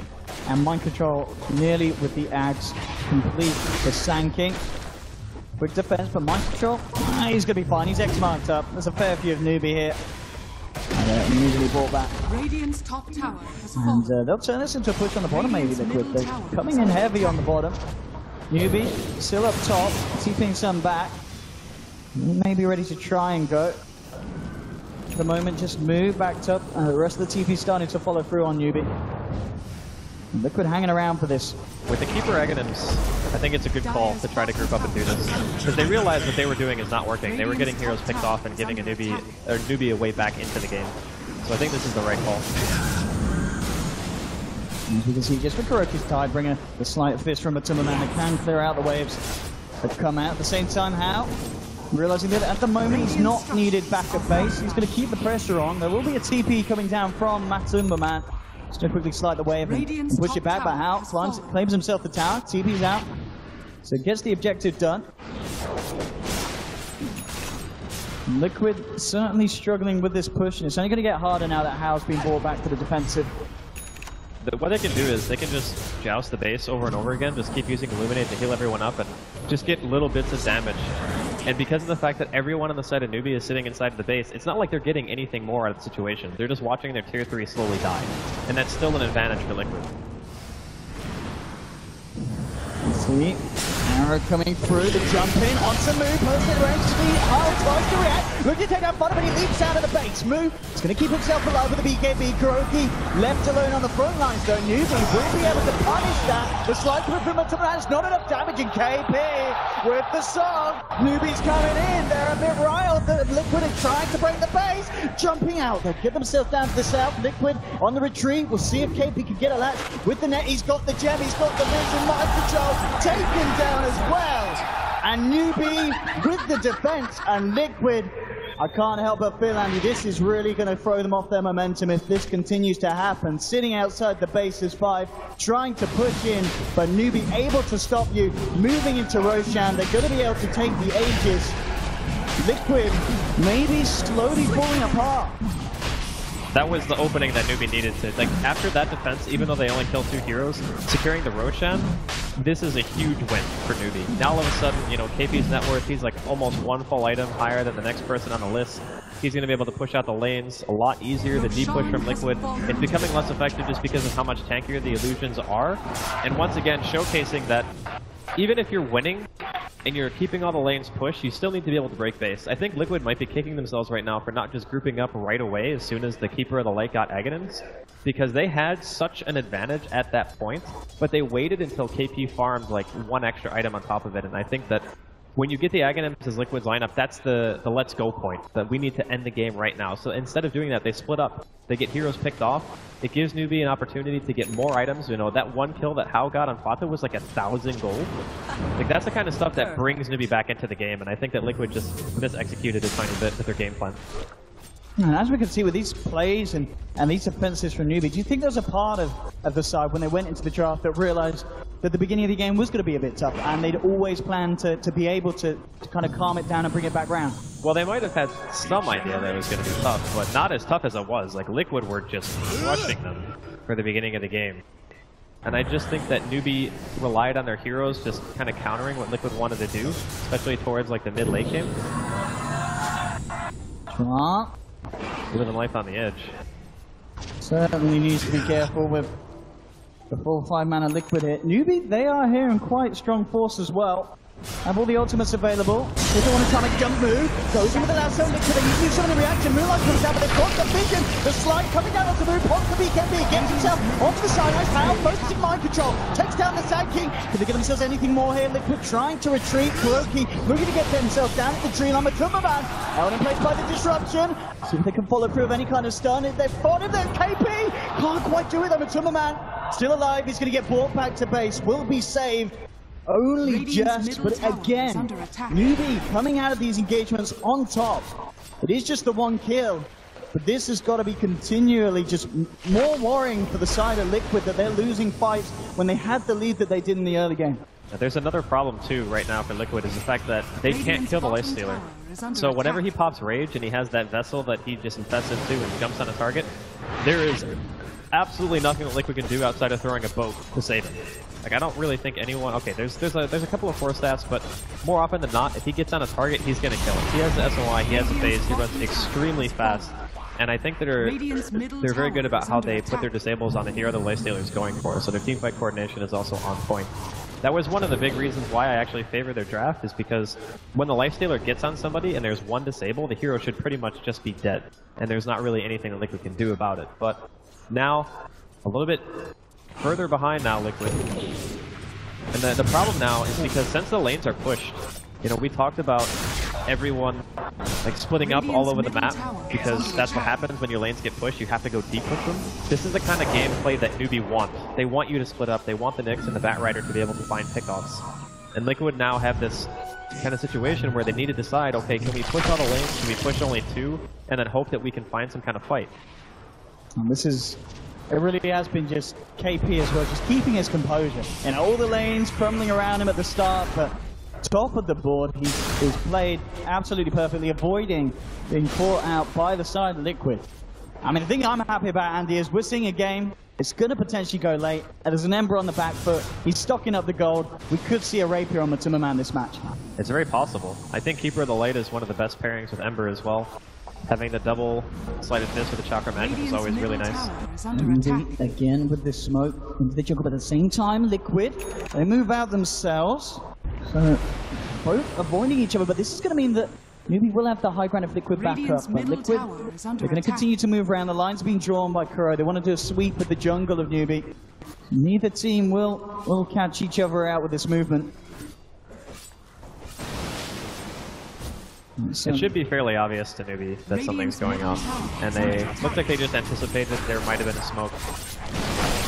and Mind Control nearly with the Ags complete the Sanking. Quick defense, but Mind Control, he's going to be fine. He's X-marked up. There's a fair few of Newbee here. And immediately brought back. Radiant's top tower has fallen. And they'll turn this into a push on the bottom, maybe Liquid. They're coming in heavy on the bottom. Newbee still up top, keeping some back. Maybe ready to try and go. For the moment, just move backed up, and the rest of the TP starting to follow through on Newbee. Liquid hanging around for this. With the Keeper Aghanims, I think it's a good call to try to group up and do this, because they realized what they were doing is not working. They were getting heroes picked off and giving a Newbee a way back into the game. So I think this is the right call. As we can see, just for Kuroki's Tidebringer, the slight fist from Matuma Man that can clear out the waves that come out. At the same time, How? Realizing that at the moment he's not needed back at base. He's going to keep the pressure on. There will be a TP coming down from Matuma Man. Just going to quickly slide the wave and push it back, but How claims himself the tower. TP's out. So gets the objective done. Liquid certainly struggling with this push, and it's only going to get harder now that How's been brought back to the defensive. What they can do is they can just joust the base over and over again, just keep using Illuminate to heal everyone up and just get little bits of damage. And because of the fact that everyone on the side of Newbee is sitting inside of the base, it's not like they're getting anything more out of the situation. They're just watching their tier 3 slowly die. And that's still an advantage for Liquid. Let's see. Arrow coming through, the jump in, onto Move, posted range to the Hyle, tries to react, looking to take out Fata, but he leaps out of the base. Move, he's going to keep himself alive with the BKB. Kuroki left alone on the front lines though. Newbee will be able to punish that. The slide through from Matuma, it's not enough damage, and KP with the song. Newbee's coming in, they're a bit riled. The Liquid are trying to break the base, jumping out. They'll get themselves down to the south. Liquid on the retreat. We'll see if KP can get a latch with the net. He's got the gem, he's got the vision, Mind Control, taken down as well. And Newbee with the defense, and Liquid, I can't help but feel, Andy, this is really going to throw them off their momentum if this continues to happen. Sitting outside the base is 5, trying to push in, but Newbee able to stop you, moving into Roshan. They're going to be able to take the Aegis. Liquid maybe slowly falling apart. That was the opening that Newbee needed to, like, after that defense, even though they only killed 2 heroes, securing the Roshan, this is a huge win for Newbee. Now all of a sudden, you know, KP's net worth, he's like almost 1 full item higher than the next person on the list. He's going to be able to push out the lanes a lot easier. The deep push from Liquid, it's becoming less effective just because of how much tankier the illusions are. And once again, showcasing that even if you're winning, and you're keeping all the lanes pushed, you still need to be able to break base. I think Liquid might be kicking themselves right now for not just grouping up right away as soon as the Keeper of the Light got Aghanims, because they had such an advantage at that point, but they waited until KP farmed like 1 extra item on top of it, and I think that when you get the Aghanims as Liquid's lineup, that's the let's go point, that we need to end the game right now. So instead of doing that, they split up. They get heroes picked off. It gives Newbee an opportunity to get more items. You know, that 1 kill that How got on Fata was like 1,000 gold. Like, that's the kind of stuff that brings Newbee back into the game, and I think that Liquid just mis-executed a tiny bit with their game plan. And as we can see with these plays and these defenses from Newbee, do you think there's a part of the side when they went into the draft that realized that the beginning of the game was going to be a bit tough, and they'd always planned to be able to kind of calm it down and bring it back round? Well, they might have had some idea that it was going to be tough, but not as tough as it was. Like, Liquid were just crushing them for the beginning of the game. And I just think that Newbee relied on their heroes just kind of countering what Liquid wanted to do, especially towards like the mid-late game. Living life on the edge. Certainly needs to be careful with the full 5-mana Liquid here. Newbee, they are here in quite strong force as well. Have all the ultimates available. They don't want to try to jump move. Goes in with the lasso. Liquid, they use some of the reaction. Moonlight comes down, but they've got the vision. The slide coming down onto the move. Pops the BKB. Gets himself onto the side. Nice power. Focusing mind control. Takes down the Sand King. Can they get themselves anything more here? Liquid trying to retreat. Kuroki looking to get themselves down at the tree line. Matumbaman out in place by the disruption. See if they can follow through with any kind of stun. They've spotted them. KP can't quite do it though. Matumbaman still alive. He's going to get brought back to base. Will be saved. Only just, but again, Newbee coming out of these engagements on top. It is just the one kill, but this has got to be continually just more worrying for the side of Liquid that they're losing fights when they had the lead that they did in the early game. There's another problem too right now for Liquid is the fact that they can't kill the Lifestealer. So whenever he pops Rage and he has that vessel that he just infests into and jumps on a target, there is absolutely nothing that Liquid can do outside of throwing a boat to save him. Like, I don't really think anyone... Okay, there's a couple of force stats, but more often than not, if he gets on a target, he's going to kill him. He has the SOI, he has the phase, he runs extremely fast. And I think that they're very good about how they put their disables on the hero the Lifestealer is going for, so their teamfight coordination is also on point. That was one of the big reasons why I actually favor their draft, is because when the Lifestealer gets on somebody and there's one disable, the hero should pretty much just be dead. And there's not really anything that Liquid can do about it. But now, a little bit further behind now, Liquid. And the problem now is because since the lanes are pushed, you know, we talked about everyone like splitting up all over the map because that's what happens when your lanes get pushed. You have to go deep with them. This is the kind of gameplay that Newbee want. They want you to split up. They want the Nyx and the Batrider to be able to find pickoffs. And Liquid now have this kind of situation where they need to decide, okay, can we push all the lanes? Can we push only 2? And then hope that we can find some kind of fight. And this is... It really has been just KP as well, just keeping his composure. And all the lanes crumbling around him at the start, but top of the board, he's played absolutely perfectly, avoiding being caught out by the side of Liquid. I mean, the thing I'm happy about, Andy, is we're seeing a game. It's going to potentially go late. There's an Ember on the back foot. He's stocking up the gold. We could see a Rapier on Matumbaman this match. It's very possible. I think Keeper of the Light is one of the best pairings with Ember as well. Having the double sleight of miss with the Chakra Magic is always really nice. Again with this smoke into the jungle, but at the same time, Liquid, they move out themselves. So both avoiding each other, but this is going to mean that Newbee will have the high ground of Liquid back up. But Liquid, they're going to continue to move around. The line's being drawn by Kuro. They want to do a sweep with the jungle of Newbee. Neither team will catch each other out with this movement. It should be fairly obvious to Newbee that something's going on, and they look like they just anticipated there might have been a smoke.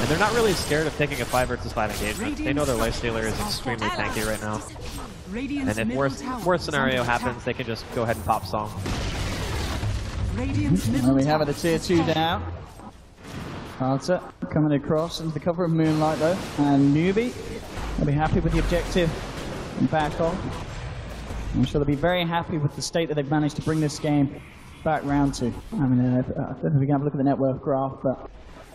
And they're not really scared of taking a 5 versus 5 engagement. They know their Lifestealer is extremely tanky right now. And if worst scenario happens, they can just go ahead and pop Song. And we have it, a tier 2 down. Carter coming across into the cover of Moonlight though, and Newbee will be happy with the objective and back on. I'm sure they'll be very happy with the state that they've managed to bring this game back round to. I mean, I don't know if we can have a look at the net worth graph, but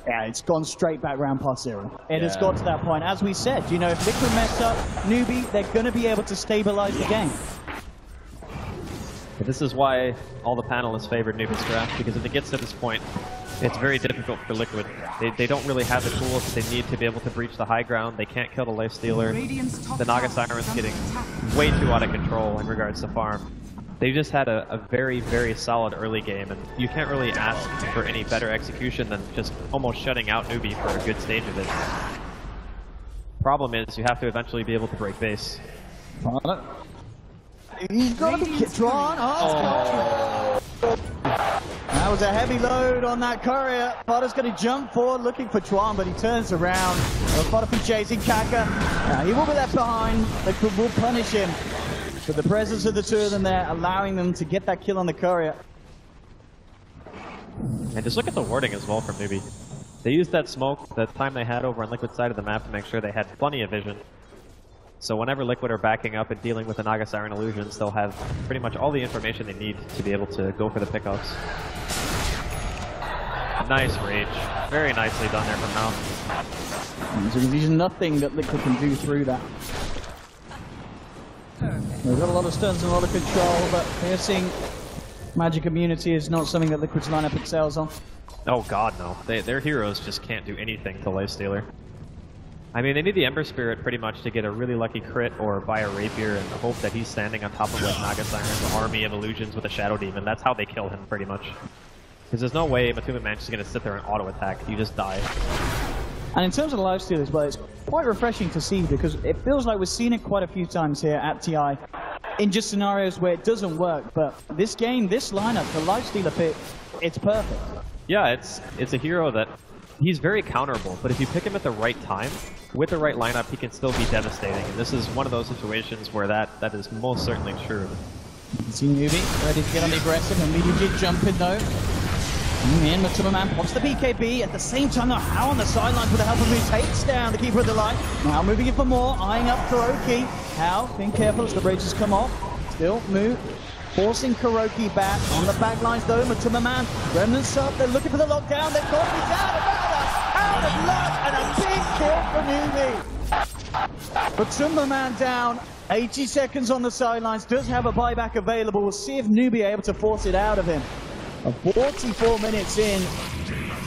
yeah, it's gone straight back round past 0. It has got to that point. As we said, you know, if Liquid mess up, Newbee, they're going to be able to stabilize the game. But this is why all the panelists favored Newbee's draft, because if it gets to this point, it's very difficult for Liquid. They don't really have the tools that they need to be able to breach the high ground. They can't kill the Lifestealer. The Naga Siren's getting way too out of control in regards to farm. They just had a very, very solid early game, and you can't really ask for any better execution than just almost shutting out Newbee for a good stage of it. Problem is, you have to eventually be able to break base. He's got to be drawn. Oh. That was a heavy load on that courier. Potter's going to jump forward looking for Chuan, but he turns around. Potter from chasing Kaka. He will be left behind. Liquid will punish him. But the presence of the two of them there, allowing them to get that kill on the courier. And just look at the warding as well from Newbee. They used that smoke the time they had over on Liquid's side of the map to make sure they had plenty of vision. So whenever Liquid are backing up and dealing with the Naga Siren illusions, they'll have pretty much all the information they need to be able to go for the pickoffs. Nice Rage. Very nicely done there from now. So there's nothing that Liquid can do through that. They've got a lot of stuns and a lot of control, but piercing magic immunity is not something that Liquid's lineup excels on. Oh god, no. Their heroes just can't do anything to Lifestealer. I mean, they need the Ember Spirit pretty much to get a really lucky crit or buy a Rapier and hope that he's standing on top of like Naga Siren's army of illusions with a Shadow Demon. That's how they kill him, pretty much. Because there's no way Matuma Manch is going to sit there and auto-attack. You just die. And in terms of lifesteal as well, it's quite refreshing to see because it feels like we've seen it quite a few times here at TI in just scenarios where it doesn't work. But this game, this lineup, the lifestealer pick, it's perfect. Yeah, it's a hero that he's very counterable, but if you pick him at the right time, with the right lineup, he can still be devastating. And this is one of those situations where that is most certainly true. You can see Newbee ready to get on the aggressive, immediately jumping though. In, Matuma Man pops the BKB. At the same time, though, How on the sidelines with the help of Moo takes down the Keeper of the Light. Now moving in for more, eyeing up Kuroki. How, being careful as the bridges come off. Still, Moo forcing Kuroki back. On the back lines, though, Matuma Man. Remnants up, they're looking for the lockdown. They've got his out of luck, and a big kill for Newbee. Matuma Man down. 80 seconds on the sidelines. Does have a buyback available. We'll see if Newbee able to force it out of him. 44 minutes in,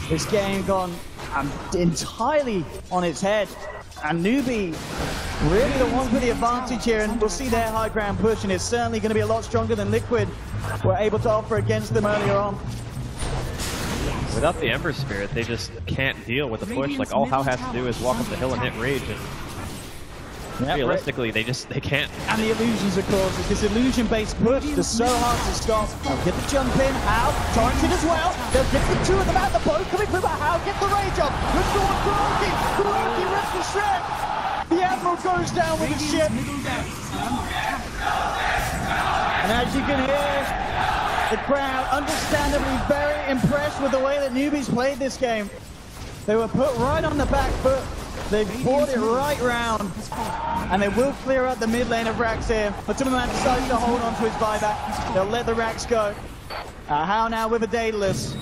this game gone entirely on its head. And Newbee really the ones with the advantage here, and we'll see their high ground push, and it's certainly going to be a lot stronger than Liquid were able to offer against them earlier on. Without the Ember Spirit, they just can't deal with the push. Like, all How has to do is walk up the hill and hit Rage, and realistically, they can't. And the illusions, of course, is this illusion-based push that's so hard to stop. They'll get the jump in, How, torrented as well. They'll get the two of them out, the boat coming through, but How get the rage up. Look towards Kuroki. Kuroki rips the ship. The Admiral goes down with the ship. And as you can hear, the crowd understandably very impressed with the way that Newbee's played this game. They were put right on the back foot. They've brought it right round, and they will clear out the mid lane of Rax here. But Matuma Man decides to hold on to his buyback. They'll let the Rax go. How now with a Daedalus.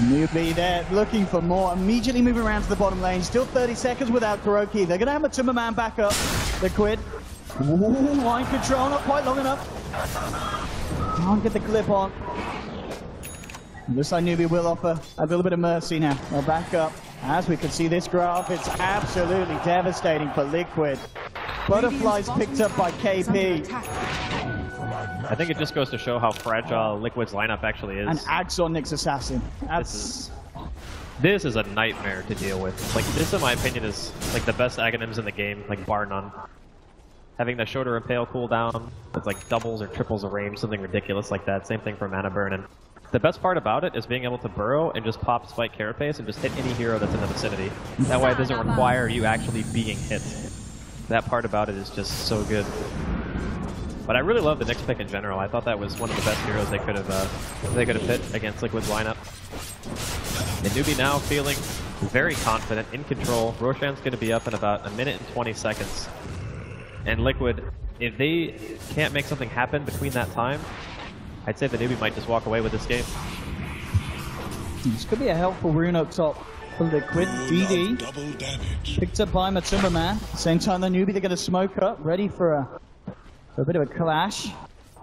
Newbee there, looking for more. Immediately moving around to the bottom lane. Still 30 seconds without Kuroki. They're going to have Matuma Man back up. Liquid. Ooh, line control, not quite long enough. Can't get the clip on. Looks like Newbee will offer a little bit of mercy now. They'll back up. As we can see this graph, it's absolutely devastating for Liquid. Butterflies picked up by KP. I think it just goes to show how fragile Liquid's lineup actually is. And Axon Nyx Assassin. This is a nightmare to deal with. Like, this, in my opinion, is like the best Aghanims in the game, like bar none. Having the shorter Impale cooldown with like doubles or triples of range, something ridiculous like that. Same thing for Mana Burn. And the best part about it is being able to burrow and just pop Spike Carapace and just hit any hero that's in the vicinity. That way it doesn't require you actually being hit. That part about it is just so good. But I really love the Nyx pick in general. I thought that was one of the best heroes they could have hit against Liquid's lineup. And Newbee now feeling very confident, in control. Roshan's going to be up in about 1 minute and 20 seconds. And Liquid, if they can't make something happen between that time, I'd say the Newbee might just walk away with this game. This could be a helpful rune up top for Liquid. DD picked up by Matuma Man. Same time the Newbee, they're going to smoke up, ready for a bit of a clash.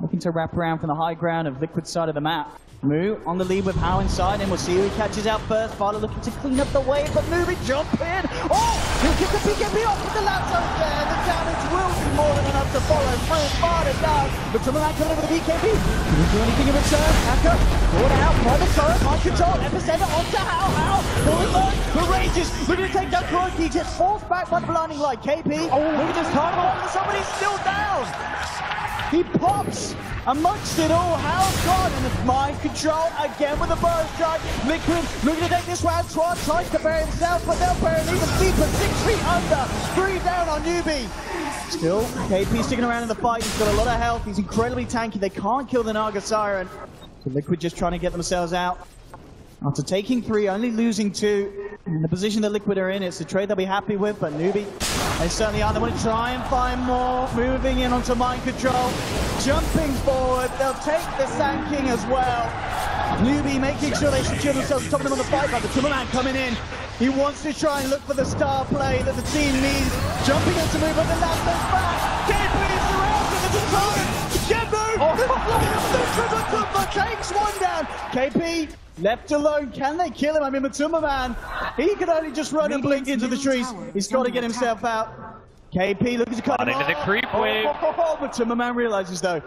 Looking to wrap around from the high ground of Liquid's side of the map. Moo on the lead with How inside, and we'll see who he catches out first. Farla looking to clean up the wave, but Newbee jump in. Oh! He'll get the PKB off with the lasso there. The damage will be more than enough to follow through. Farla down. But Matuma Man coming over the BKB. Can he do anything in return? Hacker, brought out by the turret, on control. Epicenter onto How. Pulling low. The Rages. Looking to take down Kuroki. Just forced back by the blinding light. KP. Oh, look at this carnival. Somebody's still down. He pops amongst it all. How's gone, and it's mind control again with a burst strike. Liquid looking to take this round. Tron tries to bury himself, but they'll bury him even deeper. 6 feet under. 3 down on Newbee. Still, KP sticking around in the fight. He's got a lot of health. He's incredibly tanky. They can't kill the Naga Siren. So Liquid just trying to get themselves out. After taking 3, only losing 2. In the position that Liquid are in, it's a trade they'll be happy with, but Newbee, they certainly are. They want to try and find more. Moving in onto mind control. Jumping forward. They'll take the Sand King as well. Newbee making sure they secure themselves, stopping them on the fight, but the Matuma Man coming in. He wants to try and look for the star play that the team needs. Jumping into move, but the last goes back. KP is around, and there's a target. Get moved! The takes one down. KP left alone. Can they kill him? I mean, Matuma Man, he can only just run and blink into the trees. He's got to get himself out. KP looking to cut him into the creep wave. Matuma Man realizes though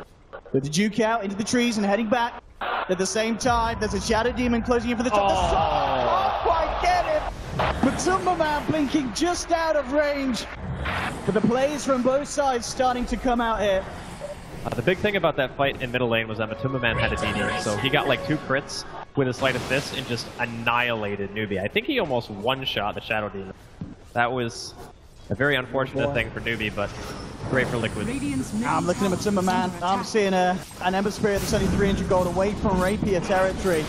that the Duke out into the trees and heading back. At the same time, there's a Shadow Demon closing in for the top. The can't quite get him. Matuma Man blinking just out of range. But the plays from both sides starting to come out here. The big thing about that fight in middle lane was that Matuma Man had a DD, so he got like 2 crits with a Sleight of Fist and just annihilated Newbee. I think he almost one-shot the Shadow Demon. That was a very unfortunate thing for Newbee, but great for Liquid. I'm looking at Matuma Man. I'm seeing an Ember Spirit that's only 300 gold away from Rapier territory.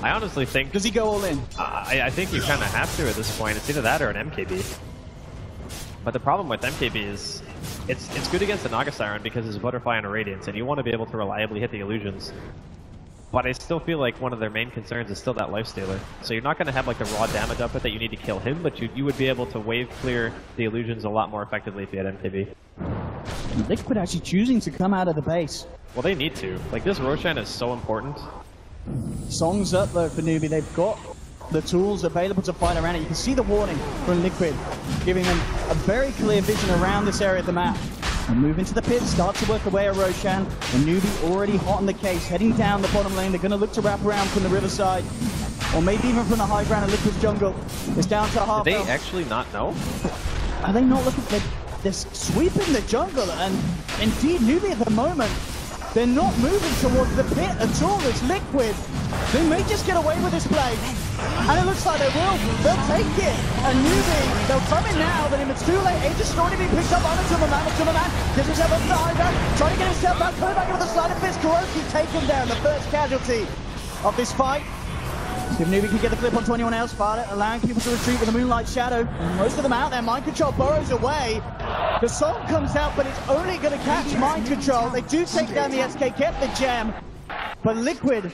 I honestly think... Does he go all in? I think you kind of have to at this point. It's either that or an MKB. But the problem with MKB is it's good against the Naga Siren because it's a Butterfly and a Radiance, and you want to be able to reliably hit the illusions. But I still feel like one of their main concerns is still that Lifestealer. So you're not going to have like the raw damage output that you need to kill him, but you would be able to wave clear the illusions a lot more effectively if you had MKB. Liquid actually choosing to come out of the base. Well, they need to. Like, this Roshan is so important. Songs up though for Newbee. They've got the tools available to fight around it. You can see the warning from Liquid, giving them a very clear vision around this area of the map. And move into the pit, start to work away at Roshan. And Newbee already hot on the case, heading down the bottom lane. They're going to look to wrap around from the riverside, or maybe even from the high ground of Liquid's jungle. It's down to half. Do they actually not know? Are they not looking? They're sweeping the jungle, and indeed Newbee at the moment, they're not moving towards the pit at all. It's Liquid. They may just get away with this play. And it looks like they will. They'll take it. And Newbee, they'll come in now, but if it's too late, Aegis has already been picked up on Matuma Man. Matuma Man gives himself up to the high ground, trying to get himself back, coming back with a Sleight of Fist. Kuroki taken down, the first casualty of this fight. See if Newbee can get the flip on 21 else. Violet allowing people to retreat with a Moonlight Shadow. Most of them out there. Mind Control burrows away. The song comes out, but it's only going to catch Mind Control. They do take down the SK, kept the gem. But Liquid,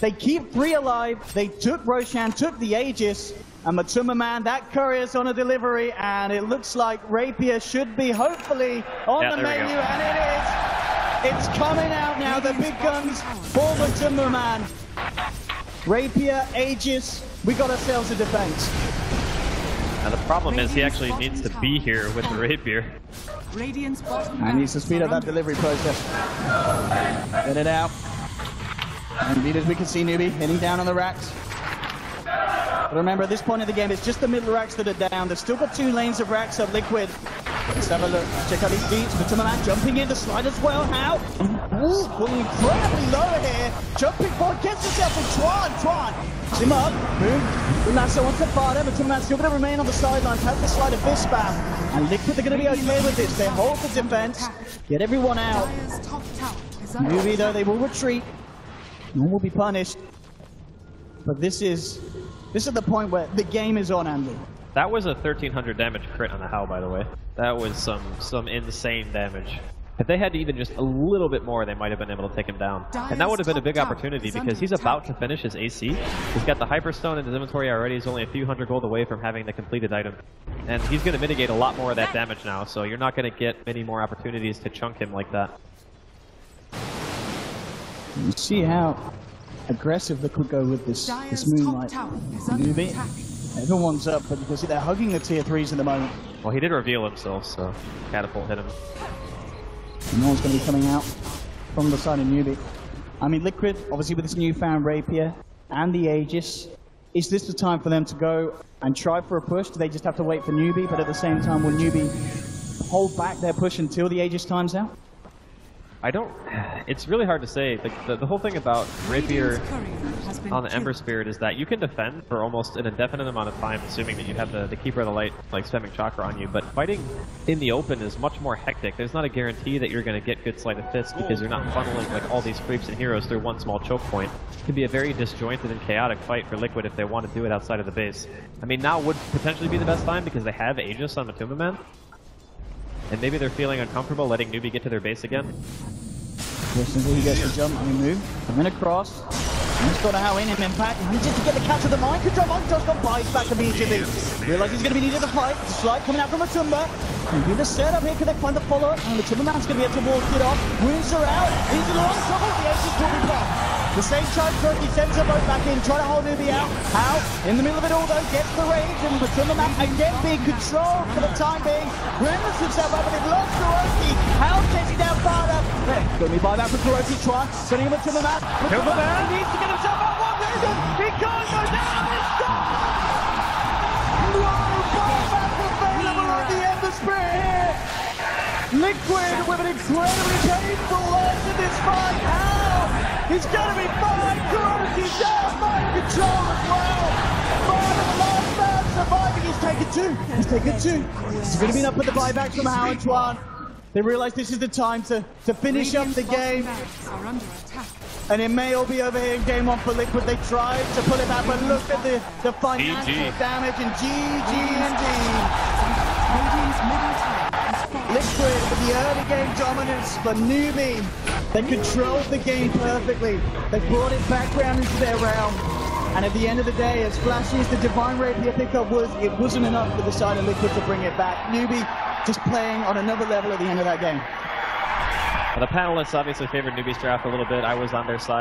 they keep 3 alive. They took Roshan, took the Aegis. And Matuma Man, that courier's on a delivery. And it looks like Rapier should be hopefully on the menu. And it is. It's coming out now. The big guns for Matuma Man. Rapier, Aegis, we got ourselves a defense. Now the problem is he actually needs to be here with the Rapier. And needs to speed up that delivery process. Get it out. And indeed, as we can see, Newbee heading down on the racks. But remember, at this point in the game, it's just the middle racks that are down. They've still got 2 lanes of racks of Liquid. Let's have a look. Check out these beats. Matuma Man jumping in to slide as well. How? Ooh, pulling incredibly low here. Jumping forward, gets himself in Twan. Puts him up. Boom. The lasso wants to fire him. Matuma Man still going to remain on the sidelines. Has the Sleight of Fist spam. And Liquid are going to be okay with this. They hold the defense. Get everyone out. Newbee, though, they will retreat. No one will be punished. But this is the point where the game is on, Andy. That was a 1300 damage crit on the Howl, by the way. That was some insane damage. If they had even just a little bit more, they might have been able to take him down. And that would have been a big opportunity because he's about to finish his AC. He's got the Hyperstone in his inventory already. He's only a few hundred gold away from having the completed item. And he's going to mitigate a lot more of that damage now, so you're not going to get many more opportunities to chunk him like that. You see how aggressive they could go with this Moonlight. Newbee, everyone's up, but you can see they're hugging the tier 3s at the moment. Well, he did reveal himself, so Catapult hit him. And no one's going to be coming out from the side of Newbee. I mean, Liquid, obviously with this newfound Rapier and the Aegis, is this the time for them to go and try for a push? Do they just have to wait for Newbee? But at the same time, will Newbee hold back their push until the Aegis times out? It's really hard to say. The whole thing about Rapier on the Ember Spirit is that you can defend for almost an indefinite amount of time, assuming that you have the Keeper of the Light, like, spamming Chakra on you, but fighting in the open is much more hectic. There's not a guarantee that you're going to get good Sleight of Fist because you're not funneling, like, all these creeps and heroes through one small choke point. It can be a very disjointed and chaotic fight for Liquid if they want to do it outside of the base. I mean, now would potentially be the best time because they have Aegis on Matuma Man. And maybe they're feeling uncomfortable letting Newbie get to their base again. He gets the jump and move. Coming across. He's got a how in him, in fact. Manages to get the catch of the mind control. Monk just got bites back immediately. Realize he's going to be needed to fight. Slide coming out from Matumba. Maybe the setup here. Can they find the follow-up? And Matumba man's going to be able to walk it off. Wounds are out. He's in a lot of trouble. The ace is talking blocked. The same time, he sends them both back in, trying to hold Newbee out. How? In the middle of it all, though, gets the range, and Matumba man again being controlled for the time being. Remembers himself up, but they've lost Kuroki. How chasing down Fada? Going to be buyback for Kuroki, try. Sending him Matumba man. Matumba man needs to get himself out. One reason, he can't go down. It's gone! No buyback available at the end of sprint here. Liquid with an incredibly painful loss in this fight. How? He's going to be fine. Kuroki's down. Mind control as well. Fine, the last man surviving. He's taken two. He's taken two. It's going to be enough for the buyback from Antoine. They realize this is the time to finish up the game. And it may all be over here in game one for Liquid. They tried to pull it back, but look at the financial damage, and GG indeed. Liquid with the early game dominance for Newbee. They controlled the game perfectly. They brought it back round into their realm. And at the end of the day, as flashy as the Divine Rapier pickup was, it wasn't enough for the side of Liquid to bring it back. Newbee just playing on another level at the end of that game. Well, the panelists obviously favored Newbee's draft a little bit. I was on their side.